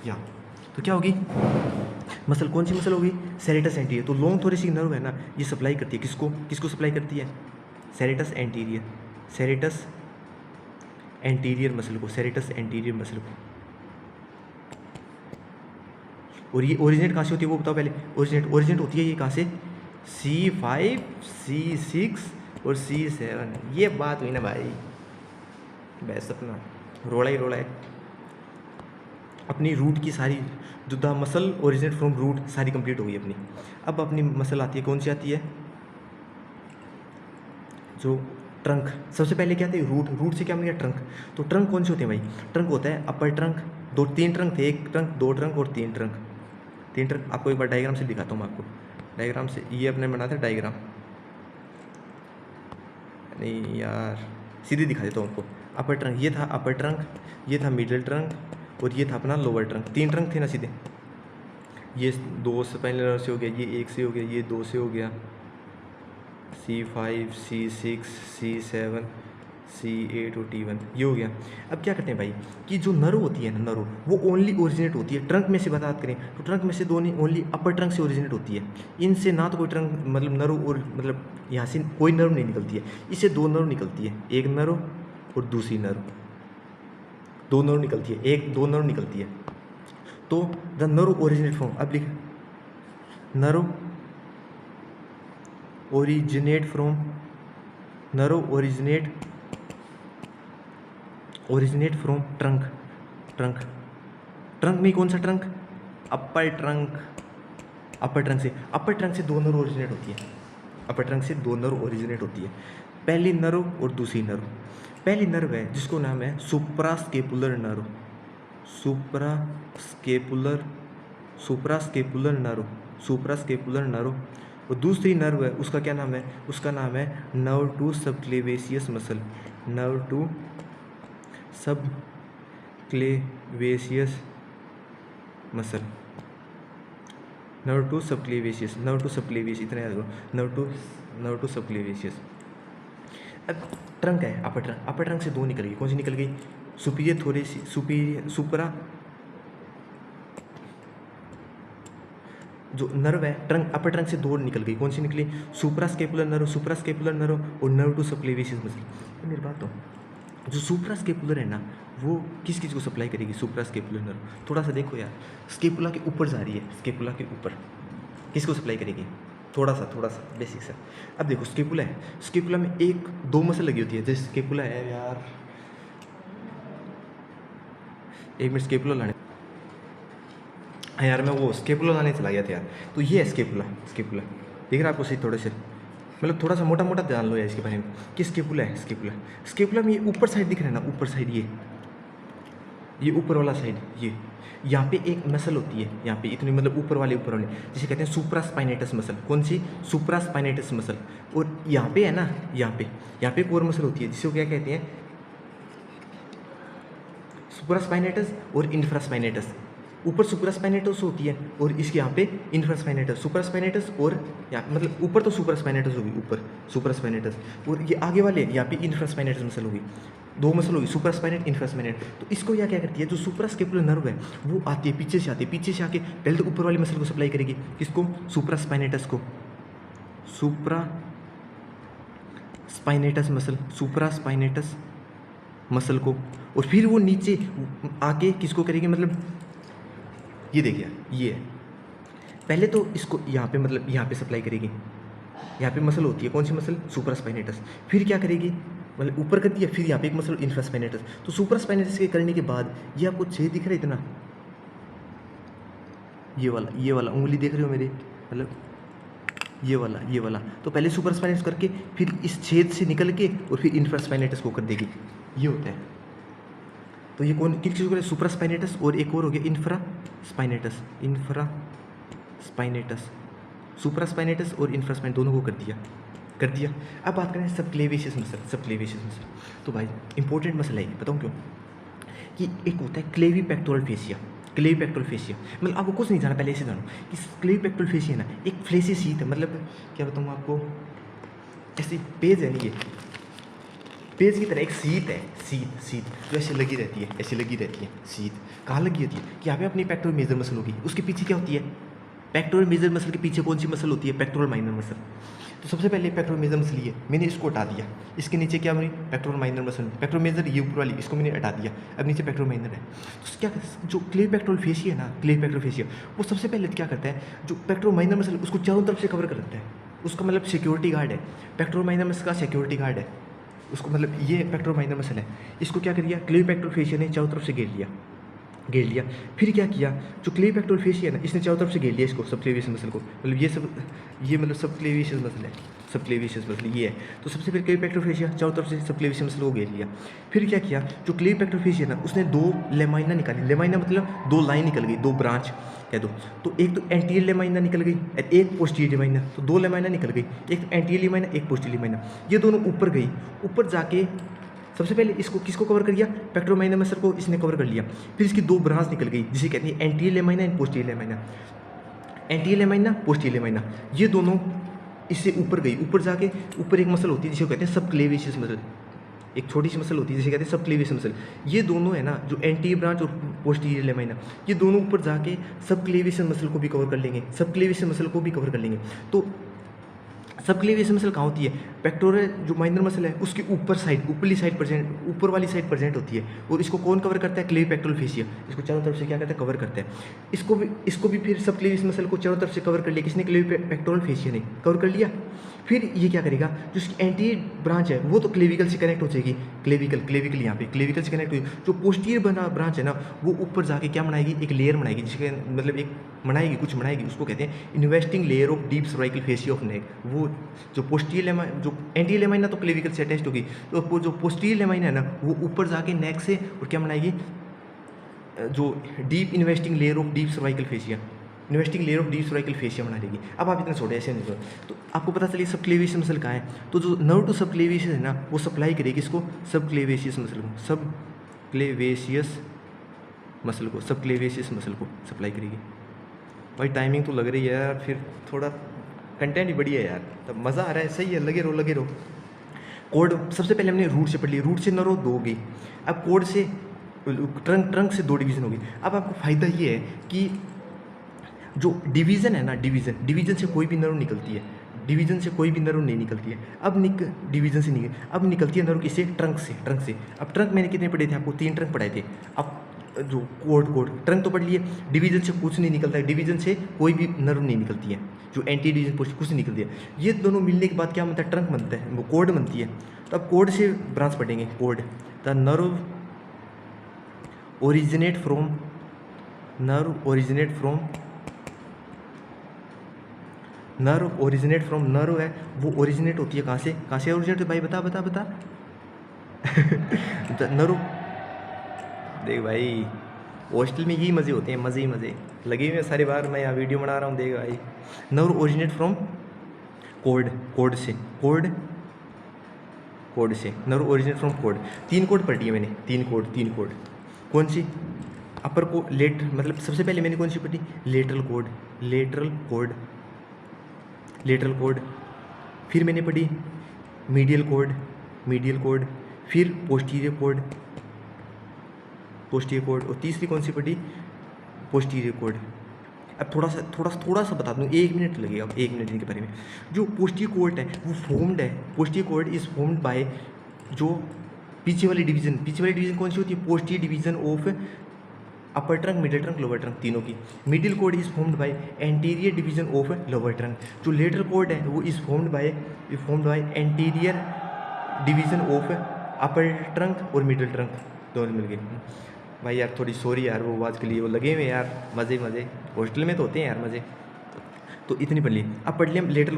यहाँ। तो क्या होगी मसल, कौन सी मसल होगी, सेरेटस एंटीरियर। तो लॉन्ग थोरेसिक नर्व है ना, ये सप्लाई करती है किसको सप्लाई करती है, सेरेटस एंटीरियर मसल को, और ये ओरिजिनेट कहाँ से होती है वो बताओ पहले। ओरिजिनेट होती है ये कहाँ से, C5 C6 और C7। ये बात हुई ना भाई, बस अपना रोड़ा ही रोड़ा है। अपनी रूट की सारी जो the muscle originate from root सारी कंप्लीट हो गई अपनी। अब अपनी मसल आती है, कौन सी आती है, जो ट्रंक। सबसे पहले क्या आती है, रूट। रूट से क्या बन गया, ट्रंक। तो ट्रंक कौन से होते हैं भाई, ट्रंक होता है अपर ट्रंक, तीन ट्रंक थे, एक ट्रंक, दो ट्रंक और तीन ट्रंक। तीन ट्रंक आपको एक बार डायग्राम से दिखाता हूँ मैं आपको, डायग्राम से। ये अपने बना था डायग्राम, नहीं यार सीधे दिखा देता हूँ आपको। अपर ट्रंक ये था, अपर ट्रंक ये था, मिडिल ट्रंक और ये था अपना लोअर ट्रंक। तीन ट्रंक थे ना सीधे। ये दो से पहले से हो गया, ये एक से हो गया, ये दो से हो गया, C5 C6 C7 C8 और T1, ये हो गया। अब क्या करते हैं भाई कि जो नर्व होती है ना, नर्व वो ओनली ओरिजिनेट होती है ट्रंक में से। बात करें तो ट्रंक में से दो नहीं, ओनली अपर ट्रंक से ओरिजिनेट होती है। इनसे ना तो कोई ट्रंक मतलब नर्व और मतलब यहाँ से कोई नर्व नहीं निकलती है, इससे दो नर्व निकलती है, एक नर्व और दूसरी नर्व। दो नर्व निकलती है, एक दो नर्व निकलती है। तो द नर्व ओरिजिनेट फ्रॉम, अब लिख, nerve originate from, nerve originate from trunk. Trunk, trunk में कौन सा trunk, upper trunk. Upper trunk से दो नर्व ओरिजिनेट होती है, अपर ट्रंक से दो नर्व ओरिजिनेट होती है। पहली नर्व और दूसरी नर्व। पहली नर्व है जिसको नाम है सुप्रास्केपुलर नर्व, सुप्रास्केपुलर नर्व। और दूसरी नर्व है, उसका क्या नाम है, उसका नाम है nerve to subclavius muscle, nerve to subclavius muscle, nerve to subclavius, इतना याद करो, नर्व टू सबक्लेवेशियस। अब ट्रंक है, अपर ट्रंक से दो निकल गई, कौन सी निकल गई, सुपरा जो नर्व है ट्रंक, अपर ट्रंक से दो निकल गई, कौन सी निकली, सुप्रास्केपुलर नर्व और नर्व टू सबक्लेवेशियस मसल। मेरी बात तो जो सुप्रास्केपुलर है ना, वो किस चीज़ को सप्लाई करेगी, सुप्रास्केपुलर नर्व। थोड़ा सा देखो यार, स्केपुला के ऊपर जा रही है, स्केपुला के ऊपर किसको सप्लाई करेगी, थोड़ा सा बेसिक सा। अब देखो स्केपुला है, स्केपुला में एक दो मसल लगी होती है, जैसे स्केपुला है यार, एक मिनट स्केपुला लाने, हाँ यार मैं वो स्केपुला लाने चला गया था यार। तो ये है स्केपुला देख रहा है आपको सही, थोड़े से मतलब थोड़ा सा मोटा ध्यान लो यार इसके बारे में कि स्केपुला है। स्केपुला में ये ऊपर साइड दिख रहा है ना, ऊपर साइड ये ऊपर वाला साइड, ये यहाँ पे एक मसल होती है, यहाँ पे इतनी मतलब ऊपर वाले जिसे कहते हैं सुप्रास्पाइनेटस मसल। कौन सी, सुप्रास्पाइनेटस मसल। और यहाँ पे है ना, यहाँ पे एक और मसल होती है जिसे क्या कहते हैं, सुप्रास्पाइनेटस और इंफ्रास्पाइनेटस। ऊपर सुप्रास्पाइनेटस होती है और इसके यहाँ पे इंफ्रास्पाइनेटस, सुप्रास्पाइनेटस और यहाँ मतलब ऊपर तो सुप्रास्पाइनेटस होगी, ऊपर सुप्रास्पाइनेटस, और ये आगे वाले यहाँ पे इंफ्रास्पाइनेटस मसल होगी। दो मसल होगी, सुप्रास्पाइनेट इंफ्रास्पाइनेट। तो इसको यह क्या करती है, जो सुप्रास्केपुलर नर्व है वो आती है पीछे से आके पहले तो ऊपर वाली मसल को सप्लाई करेगी, किसको, सुप्रास्पाइनेटस को, सुप्रास्पाइनेटस मसल को। और फिर वो नीचे आके किसको करेगी, मतलब ये देखिए ये है, पहले तो इसको यहाँ पे मतलब यहाँ पे सप्लाई करेगी, यहाँ पे मसल होती है, कौन सी मसल, सुप्रास्पाइनेटस। फिर क्या करेगी, मतलब ऊपर करती है, फिर यहाँ पे एक मसल इंफ्रास्पाइनेटस। तो सुप्रास्पाइनेटस के करने के बाद ये आपको छेद दिख रहा है इतना, ये वाला उंगली देख रहे हो मेरे, मतलब ये वाला। तो पहले सुप्रास्पाइनेटस करके फिर इस छेद से निकल के और फिर इंफ्रास्पाइनेटस को कर देगी, ये होता है। तो ये कौन किस चीज़ को, सुप्रास्पाइनेटस और एक और हो गया इंफ्रास्पाइनेटस, सुप्रास्पाइनेटस और इंफ्रास्पाइनेटस दोनों को कर दिया। अब बात करें सबक्लेवेशियस मसल। तो भाई इंपॉर्टेंट मसल है, बताऊँ क्यों, कि एक होता है क्लेवी पेक्टोरल फेसिया, मतलब आपको कुछ नहीं जाना, पहले से जानो कि क्लेवी पेक्टोरल फेसिया ना एक फ्लेसी शीट है, मतलब क्या बताऊँ आपको, ऐसी पेज है नहीं, ये पेज की तरह एक शीट है, शीट जो ऐसे लगी रहती है, शीट कहाँ लगी होती है, कि यहाँ पे अपनी पेक्टोरल मेजर मसल होगी, उसके पीछे क्या होती है, पेक्टोरल मेजर मसल के पीछे कौन सी मसल होती है, पेक्टोरल माइनर मसल। तो सबसे पहले पेक्टोरल मेजर मसल ये मैंने इसको हटा दिया, इसके नीचे क्या बनी, pectoral minor muscle, pectoral major ये ऊपर वाली, इसको मैंने हटा दिया, अब नीचे पेक्टोरल माइनर है। तो क्या जो क्लेवी पेक्टोरल फेसिया है ना, वो सबसे पहले क्या करता है, जो पेक्टोरल माइनर मसल उसको चारों तरफ से कवर कर देता है, उसका मतलब सिक्योरिटी गार्ड है, पेक्टोरल माइनर मसल का सिक्योरिटी गार्ड है उसको, मतलब ये पेक्टोरल माइनर मसल है, इसको क्या कर दिया क्लेवी पेक्टोरल फेशिया ने चारों तरफ से घेर लिया। फिर क्या किया, जो क्लेवी पेक्टोरल फेशिया है ना, इसने चारों तरफ से घेर लिया इसको, सब क्लेवियस मसल को, मतलब ये मतलब सब क्लेवियस मसल है, सब क्लेवियस मसल ये है। तो सबसे पहले क्लेवी पेक्टोरल फेशिया चारों तरफ से सब क्लेवियस मसल को घेर लिया। फिर क्या किया, जो क्लेवी पेक्टोरल फेशिया ना, उसने 2 लेमाइना निकाली, लेमाइना मतलब 2 लाइन निकल गई, 2 ब्रांच कह दो। तो एक तो एंटीरियर लेमाइना निकल गई, एक पोस्टीरियर लेमाइना, तो 2 लेमाइना निकल गई, एक एंटीरियर लेमाइना एक पोस्टीरियर लेमाइना, ये दोनों ऊपर गई। ऊपर जाके सबसे पहले इसको किसको कवर कर लिया, पेक्टोरल माइनर मसल को इसने कवर कर लिया। फिर इसकी 2 ब्रांच निकल गई जिसे कहते हैं anterior lamina and posterior lamina, anterior lamina posterior lamina, ये दोनों इससे ऊपर गई। ऊपर जाके ऊपर एक मसल होती है जिसे कहते हैं सब क्लेवियस मसल, एक छोटी सी मसल होती है जिसे कहते हैं सब क्लेवियस मसल। ये दोनों है ना, जो एंटीरियर ब्रांच और पोस्टीरियर लेमाइना, ये दोनों ऊपर जाके सब क्लेवियस मसल को भी कवर कर लेंगे, सब क्लेवियस मसल को भी कवर कर लेंगे। तो सब क्लेवियस मसल कहाँ होती है, पेक्टोरल जो माइनर मसल है उसकी ऊपर साइड, ऊपरली साइड प्रेजेंट, ऊपर वाली साइड प्रेजेंट होती है। और इसको कौन कवर करता है, क्लेवी पेक्टोरल फेशिया, इसको चारों तरफ से क्या करता है, कवर करता है। इसको भी फिर सब क्लेवियस मसल को चारों तरफ से कवर कर लिया किसने, क्लेवी पेक्टोरल फेशिया ने कवर कर लिया। फिर ये क्या करेगा, जो इसकी एंटीरियर ब्रांच है वो तो क्लेविकल से कनेक्ट हो जाएगी, क्लेविकल यहाँ पे क्लेविकल से कनेक्ट हुई। जो पोस्टीरियर बना ब्रांच है ना, वो ऊपर जाके क्या बनाएगी, एक लेयर बनाएगी, जिसके मतलब एक कुछ बनाएगी, उसको कहते हैं investing layer of deep cervical fascia of neck. वो जो पोस्टीरियर जो एंटीरियर लेमाइना तो क्लेविकल से अटैच्ड होगी, तो जो पोस्टीरियर लेमाइना है ना, वो ऊपर जाके नेक से और क्या बनाएगी, जो deep investing layer of deep cervical fascia, investing layer of deep cervical fascia बना देगी। अब आप इतना छोटे ऐसे नहीं करो, तो आपको पता चलिए सब क्लेवियस मसल कहाँ है। तो जो नर्व टू सब क्लेवियस है ना, वो सप्लाई करेगी इसको सब क्लेवियस मसल को, सब क्लेवियस मसल को, सब क्लेवियस मसल को सप्लाई करेगी। भाई टाइमिंग तो लग रही है यार, फिर थोड़ा कंटेंट ही बढ़िया है यार, तब मज़ा आ रहा है, सही है, लगे रहो। कोड सबसे पहले हमने रूट से पढ़ लिया, रूट से नर्व 2 गई, अब कोड से ट्रंक से 2 डिवीज़न होगी। अब आपको फ़ायदा ये है कि जो डिवीज़न है ना, डिवीज़न से कोई भी नर्व निकलती है, डिवीज़न से कोई भी नर्व नहीं निकलती है। अब डिवीज़न से अब निकलती है नर्व किससे, ट्रंक से। अब ट्रंक मैंने कितने पढ़े थे, आपको 3 ट्रंक पढ़ाए थे। अब जो कोड ट्रंक तो पढ़ लिए, डिवीज़न से कुछ नहीं निकलता है, डिवीज़न से कोई भी नर्व नहीं निकलती है, जो एंटी डिवीजन पोस्ट कुछ नहीं निकलती है। ये दोनों मिलने के बाद क्या बनता है, ट्रंक बनता है, वो कोड बनती है। तो अब कोड से ब्रांच पढ़ेंगे, code the nerve originate from nerve है, वो ओरिजिनेट होती है कहाँ से ओरिजिनेट होती है भाई, बता नर्व, देख भाई हॉस्टल में यही मज़े होते हैं, मज़े लगे हुए सारी बार, मैं यहाँ वीडियो बना रहा हूँ, देख भाई। नर्व ओरिजिनेट फ्रॉम कोड से nerve originate from code. 3 code पढ़ी है मैंने, 3 कोड कौन सी, अपर को मतलब सबसे पहले मैंने कौन सी पढ़ी, लेटरल कोड, फिर मैंने पढ़ी मीडियल कोड, फिर पोस्टीरियर कोड, और तीसरी कौन सी पढ़ी, पोस्टीरियर कोड। अब थोड़ा सा बता दूँ, 1 मिनट लगेगा, 1 मिनट इनके बारे में। जो पोस्टीरियर कोड है वो फॉर्म्ड है, posterior cord is formed bye जो पीछे वाली डिवीज़न कौन सी होती है, posterior division of upper trunk, middle trunk, lower trunk, तीनों की। Middle code is formed by anterior division of lower trunk. जो लेटरल कोड है वो is formed by anterior division of upper trunk और मिडिल ट्रंक, दोनों मिल गए। भाई यार थोड़ी सॉरी यार, वो आवाज़ के लिए वो लगे हुए यार, मज़े हॉस्टल में तो होते हैं यार मज़े। तो इतनी पढ़ ली। अब पढ़ लिया लेटरल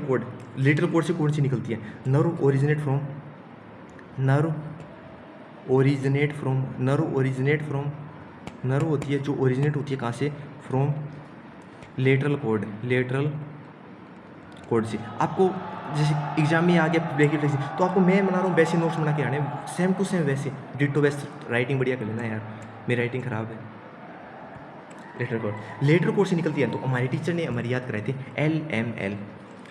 कोड से कौन सी निकलती है, नर्व ओरिजिनेट फ्रॉम नर्व होती है जो ओरिजिनेट होती है कहाँ से, फ्रॉम लेटरल कोड से। आपको जैसे एग्जाम में आ गया ब्रैकेट फ्लेक्सी, तो आपको मैं बना रहा हूँ वैसे नोट्स बना के आने, सेम टू सेम वैसे, डिटो वैसे राइटिंग बढ़िया कर लेना यार, मेरी राइटिंग ख़राब है। लेटरल कोड से निकलती है, तो हमारे टीचर ने हमारी याद कराए थे LML।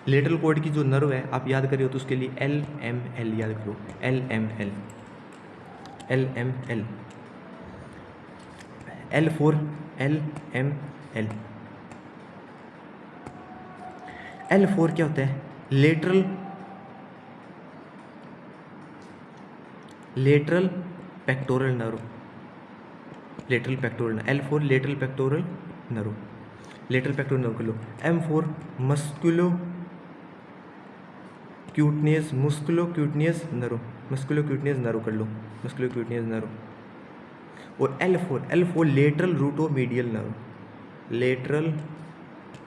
लेटरल कोड की जो नर्व है आप याद करिए, तो उसके लिए LML याद करो, LML। L for LML। L for क्या होता है, lateral pectoral nerve, L for lateral pectoral nerve कर लो। M for cutaneous musculocutaneous nerve, musculocutaneous nerve कर लो, मस्कुलो क्यूटनियस नर्व। और L4 lateral root of medial nerve, lateral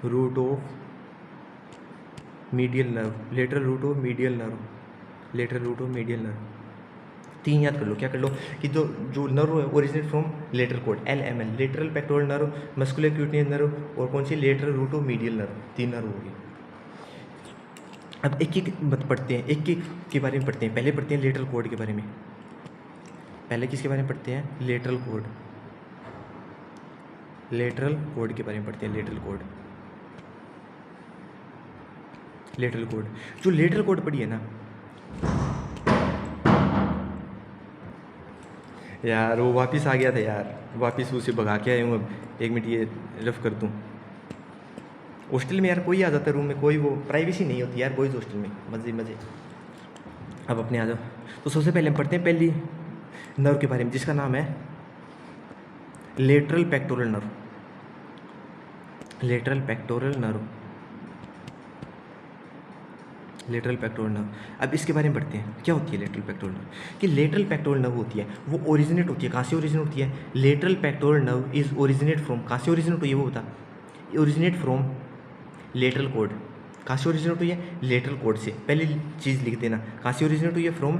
root of medial nerve, lateral root of medial nerve, lateral root of medial nerve. तीन याद कर लो, क्या कर लो कि जो जो नर्व है originate from lateral cord LMN, lateral pectoral nerve, muscular cutaneous nerve और कौन सी lateral root of medial nerve, तीन नर्व हो गए। अब एक एक मत पढ़ते हैं, एक एक के बारे में पढ़ते हैं। पहले पढ़ते हैं लेटरल कोड के बारे में। पहले किसके बारे में पढ़ते हैं? लेटरल कोड, लेटरल कोड के बारे में पढ़ते हैं। लेटरल कोड, लेटरल कोड, जो लेटरल कोड पढ़ी है ना यार, वो वापस आ गया था यार, वापस उसे भगा के आया हूँ। अब 1 मिनट ये रफ कर दूँ। हॉस्टल में यार कोई आ जाता है रूम में, कोई वो प्राइवेसी नहीं होती यार बॉयज़ हॉस्टल में, मज़े मज़े। अब अपने आ जाओ। तो सबसे पहले हम पढ़ते हैं पहली नर्व के बारे में, जिसका नाम है lateral pectoral nerve, lateral pectoral nerve, lateral pectoral nerve. अब इसके बारे में पढ़ते हैं, क्या होती है लेटरल पेक्टोरल नर्व। कि लेटरल पेक्टोरल नर्व होती है वो ओरिजिनेट होती है, कहाँ से ओरिजिनेट होती है? Lateral pectoral nerve is originate from, कहाँ से ओरिजिनेट हुई है वो बता। ओरिजिनेट फ्रॉम लेटरल कोड, कहाँ से ओरिजिनेट हुई है? लेटरल कोड से। पहली चीज़ लिख देना, कहाँ से ओरिजिनेट हुई है? From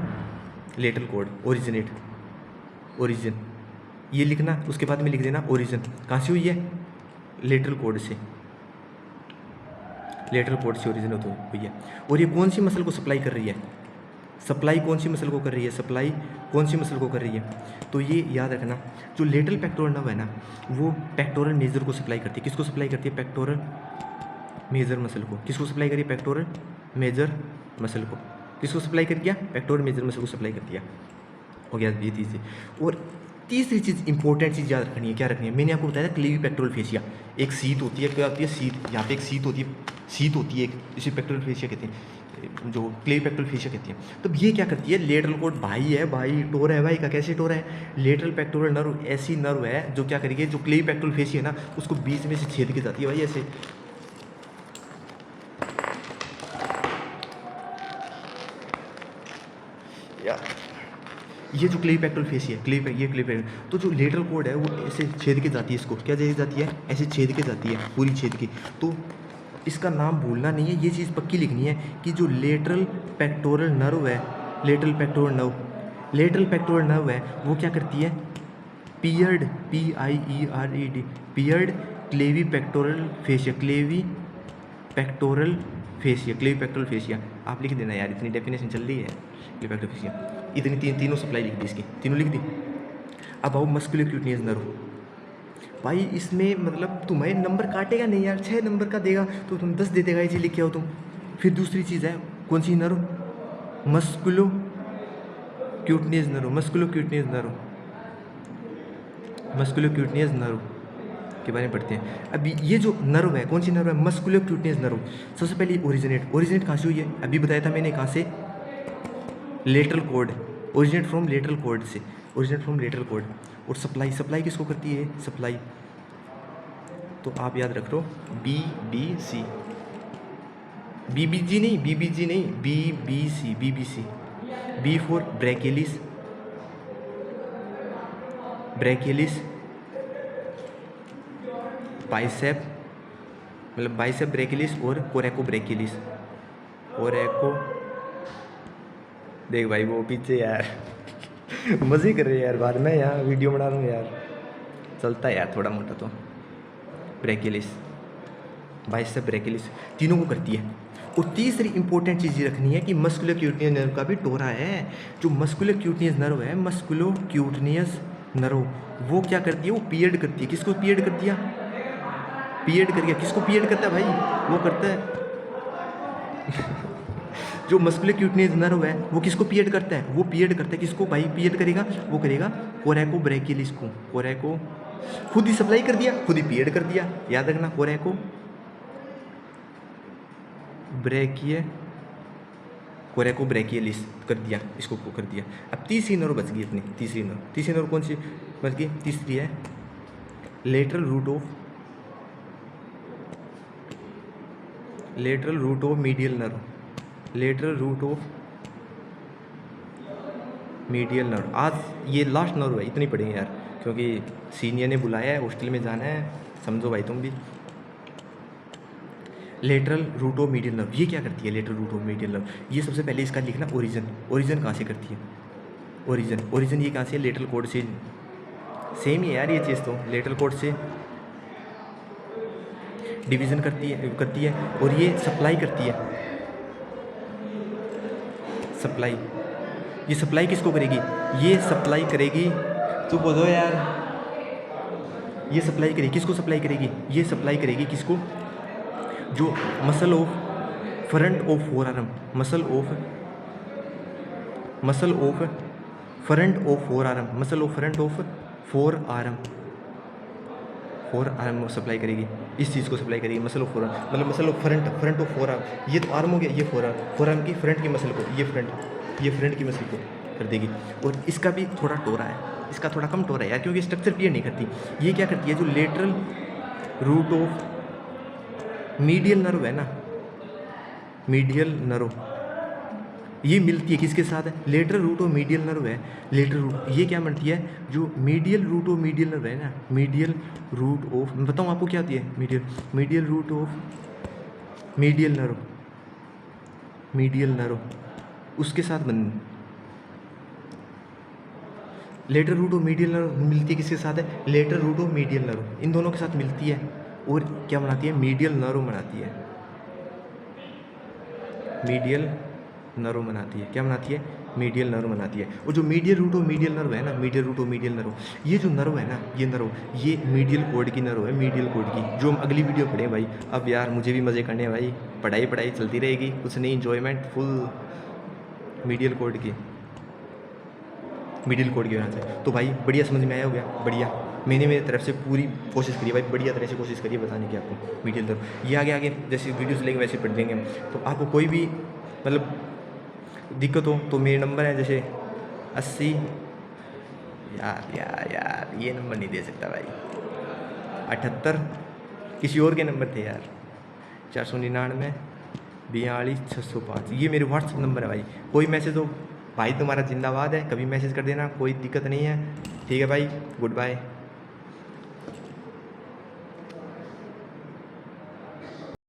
lateral code, originate, origin ये लिखना। उसके बाद में लिख देना ओरिजिन, कहाँ से हुई है? लेटरल कोड से, लेटरल कोड से ओरिजिनेट हुई है। और ये कौन सी मसल को सप्लाई कर रही है? सप्लाई कौन सी मसल को कर रही है? सप्लाई कौन सी मसल को कर रही है? तो ये याद रखना, जो लेटरल पेक्टोरल नर्व है ना, वो पेक्टोरल मेजर को सप्लाई करती है। किसको सप्लाई करती है? पेक्टोरल मेजर मसल को। किसको सप्लाई करिए? पेक्टोरल मेजर मसल को। किसको सप्लाई कर दिया? पेक्टोरल मेजर मसल को सप्लाई कर दिया। हो गया ये चीज़। और तीसरी चीज़ इंपॉर्टेंट चीज़ याद रखनी है, क्या रखनी है? मैंने आपको बताया था क्लीवी पेक्टोरल फेशिया, एक सीट होती है, क्या होती है? सीट, यहाँ पे एक सीट होती है, सीट होती है एक, इसे पेक्टोरल फेशिया कहते हैं, जो क्लीवी पेक्टोरल फेशिया कहती है। तो ये क्या करती है? लेटरल कोड भाई है, भाई टोरा है भाई का, कैसे टोरा है? लेटरल पेक्टोरल नर्व ऐसी नर्व है जो क्या करेगी, जो क्लीवी पेक्टोरल फेशिया है ना, उसको बीच में से छेद के जाती है भाई ऐसे। ये जो क्लीवी पेक्टोरल फेशिया है, ये क्लीवी पेक्टोरल, तो जो लेटरल कोड है वो ऐसे छेद के जाती है, इसको क्या छेद जाती है? ऐसे छेद के जाती है, पूरी छेद की। तो इसका नाम भूलना नहीं है, ये चीज़ पक्की लिखनी है कि जो लेटरल पेक्टोरल नर्व है, lateral pectoral nerve, lateral pectoral nerve है वो क्या करती है? Pierced, PIERED, pierced clavipectoral fascia, clavipectoral fascia, clavipectoral fascia. आप लिख देना यार, इतनी डेफिनेशन चल रही है क्लेवी पेक्टोरल फेशिया। इतनी तीनों सप्लाई लिख दी, इसकी तीनों लिख दी। अब आओ मस्कुलर क्यूटनियस नर्व। भाई इसमें मतलब तुम्हें नंबर काटेगा नहीं यार, 6 नंबर का देगा तो तुम 10 दे देगा, ऐसे लिख के आओ तुम। फिर दूसरी चीज़ है, कौन सी nerve? Musculocutaneous nerve, musculocutaneous nerve, musculocutaneous nerve के बारे में पढ़ते हैं। अभी ये जो नर्व है, कौन सी नर्व है? Muscular cutaneous nerve. सबसे पहले ओरिजिनेट कहाँ से हुई है? अभी बताया था मैंने, कहाँ से? Lateral code, originate from lateral code से, ओरिजिनेट फ्रॉम लेटरल कोड। और सप्लाई किसको करती है? सप्लाई, तो आप याद रख लो BBC, BBG नहीं, BBC, B फॉर ब्रैकियलिस, ब्रैकियलिस बाइसेप, मतलब बाइसेप ब्रैकियलिस और कोरेको ब्रैकियलिस, कोरेको। देख भाई वो पीछे यार मज़े कर रहे हैं यार, बाद में यहाँ वीडियो बना रहा हूँ यार, चलता है यार थोड़ा मोटा। तो ब्रैकियलिस, बाइसेप ब्रैकियलिस, तीनों को करती है। और तीसरी इंपॉर्टेंट चीज़ ये रखनी है कि मस्कुलर क्यूटनियस नर्व का भी टोरा है। जो मस्कुलर क्यूटनियस नर्व है, मस्कुलो क्यूटनियस नर्व, वो क्या करती है? वो पीरियड करती है। किसको पीरियड कर दिया? पीरियड कर दिया। किसको पीरियड करता है भाई? वो करता है जो मस्कुलर क्यूटनियस नर्व है वो किसको पीरियड करता है? वो पीरियड करता है किसको भाई? पीरियड करेगा, वो करेगा कोरेको ब्रैकियलिस को। कोरेको खुद ही सप्लाई कर दिया, खुद ही पीरियड कर दिया, याद रखना। कोरेको ब्रैकिय, कोरेको ब्रैकियलिस कर दिया, इसको कर दिया। अब तीसरी नर्व बच गई अपनी, तीसरी नर्व कौन सी बच गई? तीसरी है lateral root of, lateral root of medial nerve, lateral root of medial nerve. आज ये लास्ट नर्व है, इतनी पढ़ेंगे यार, क्योंकि सीनियर ने बुलाया है, हॉस्टल में जाना है, समझो भाई तुम भी। Lateral root of medial nerve ये क्या करती है? Lateral root of medial nerve, ये सबसे पहले इसका लिखना ओरिजिन। ओरिजिन कहाँ से करती है? ओरिजिन ये कहाँ से? लेटरल कॉर्ड से। सेम ही है यार ये चीज़ तो, लेटरल कॉर्ड से डिवीज़न करती है और ये सप्लाई करती है। सप्लाई, ये सप्लाई किसको करेगी? ये सप्लाई करेगी, तो बोलो यार, ये सप्लाई करेगी किसको? सप्लाई करेगी, ये सप्लाई करेगी किसको? जो muscle of front of four arm, muscle of front of four arm, muscle of front of four arm supply करेगी, इस चीज़ को सप्लाई करेगी, मसल ऑफ फोर आर्म, मतलब muscle of front of four arm. ये तो आर्म हो गया, ये फोर आर्म की फ्रंट की मसल को, ये फ्रंट की मसल को कर देगी। और इसका भी थोड़ा टोरा है, इसका थोड़ा कम टोरा है यार, क्योंकि स्ट्रक्चर क्लियर नहीं करती। ये क्या करती है? जो lateral root of medial nerve है ना, मीडियल नर्व, ये मिलती है किसके साथ है? Lateral root of medial nerve है, लेटरल रूट, ये क्या बनती है? जो medial root of medial nerve है ना, मीडियल रूट ऑफ, मैं बताऊँ आपको क्या होती है? Medial root of medial nerve उसके साथ lateral root of medial nerve मिलती है किसके साथ है? Lateral root of medial nerve, इन दोनों के साथ मिलती है और क्या बनाती है? मीडियल नर्व बनाती है, मीडियल नर्व बनाती है। क्या बनाती है? मीडियल नर्व बनाती है। और जो medial root of medial nerve है ना, medial root of medial nerve, ये जो नर्व है ना, ये नर्व, ये मीडियल कॉर्ड की नर्व है, मीडियल कॉर्ड की, जो हम अगली वीडियो पढ़ें भाई। अब यार मुझे भी मज़े करने हैं भाई, पढ़ाई चलती रहेगी, कुछ नहीं, इन्जॉयमेंट फुल मीडियल कॉर्ड की वजह से। तो भाई बढ़िया समझ में आया हो गया? बढ़िया, मैंने मेरी तरफ से पूरी कोशिश करी भाई, बढ़िया तरह से कोशिश करिए बताने की आपको मीडियल नर्व। ये आगे जैसे वीडियोस लेंगे वैसे पढ़ देंगे हम। तो आपको कोई भी मतलब दिक्कत हो तो मेरे नंबर है जैसे 80, यार ये नंबर नहीं दे सकता भाई, 78, किसी और के नंबर थे यार, 499 42 605, ये मेरे व्हाट्सअप नंबर है भाई। कोई मैसेज हो भाई, तुम्हारा जिंदाबाद है, कभी मैसेज कर देना, कोई दिक्कत नहीं है। ठीक है भाई, गुड बाय।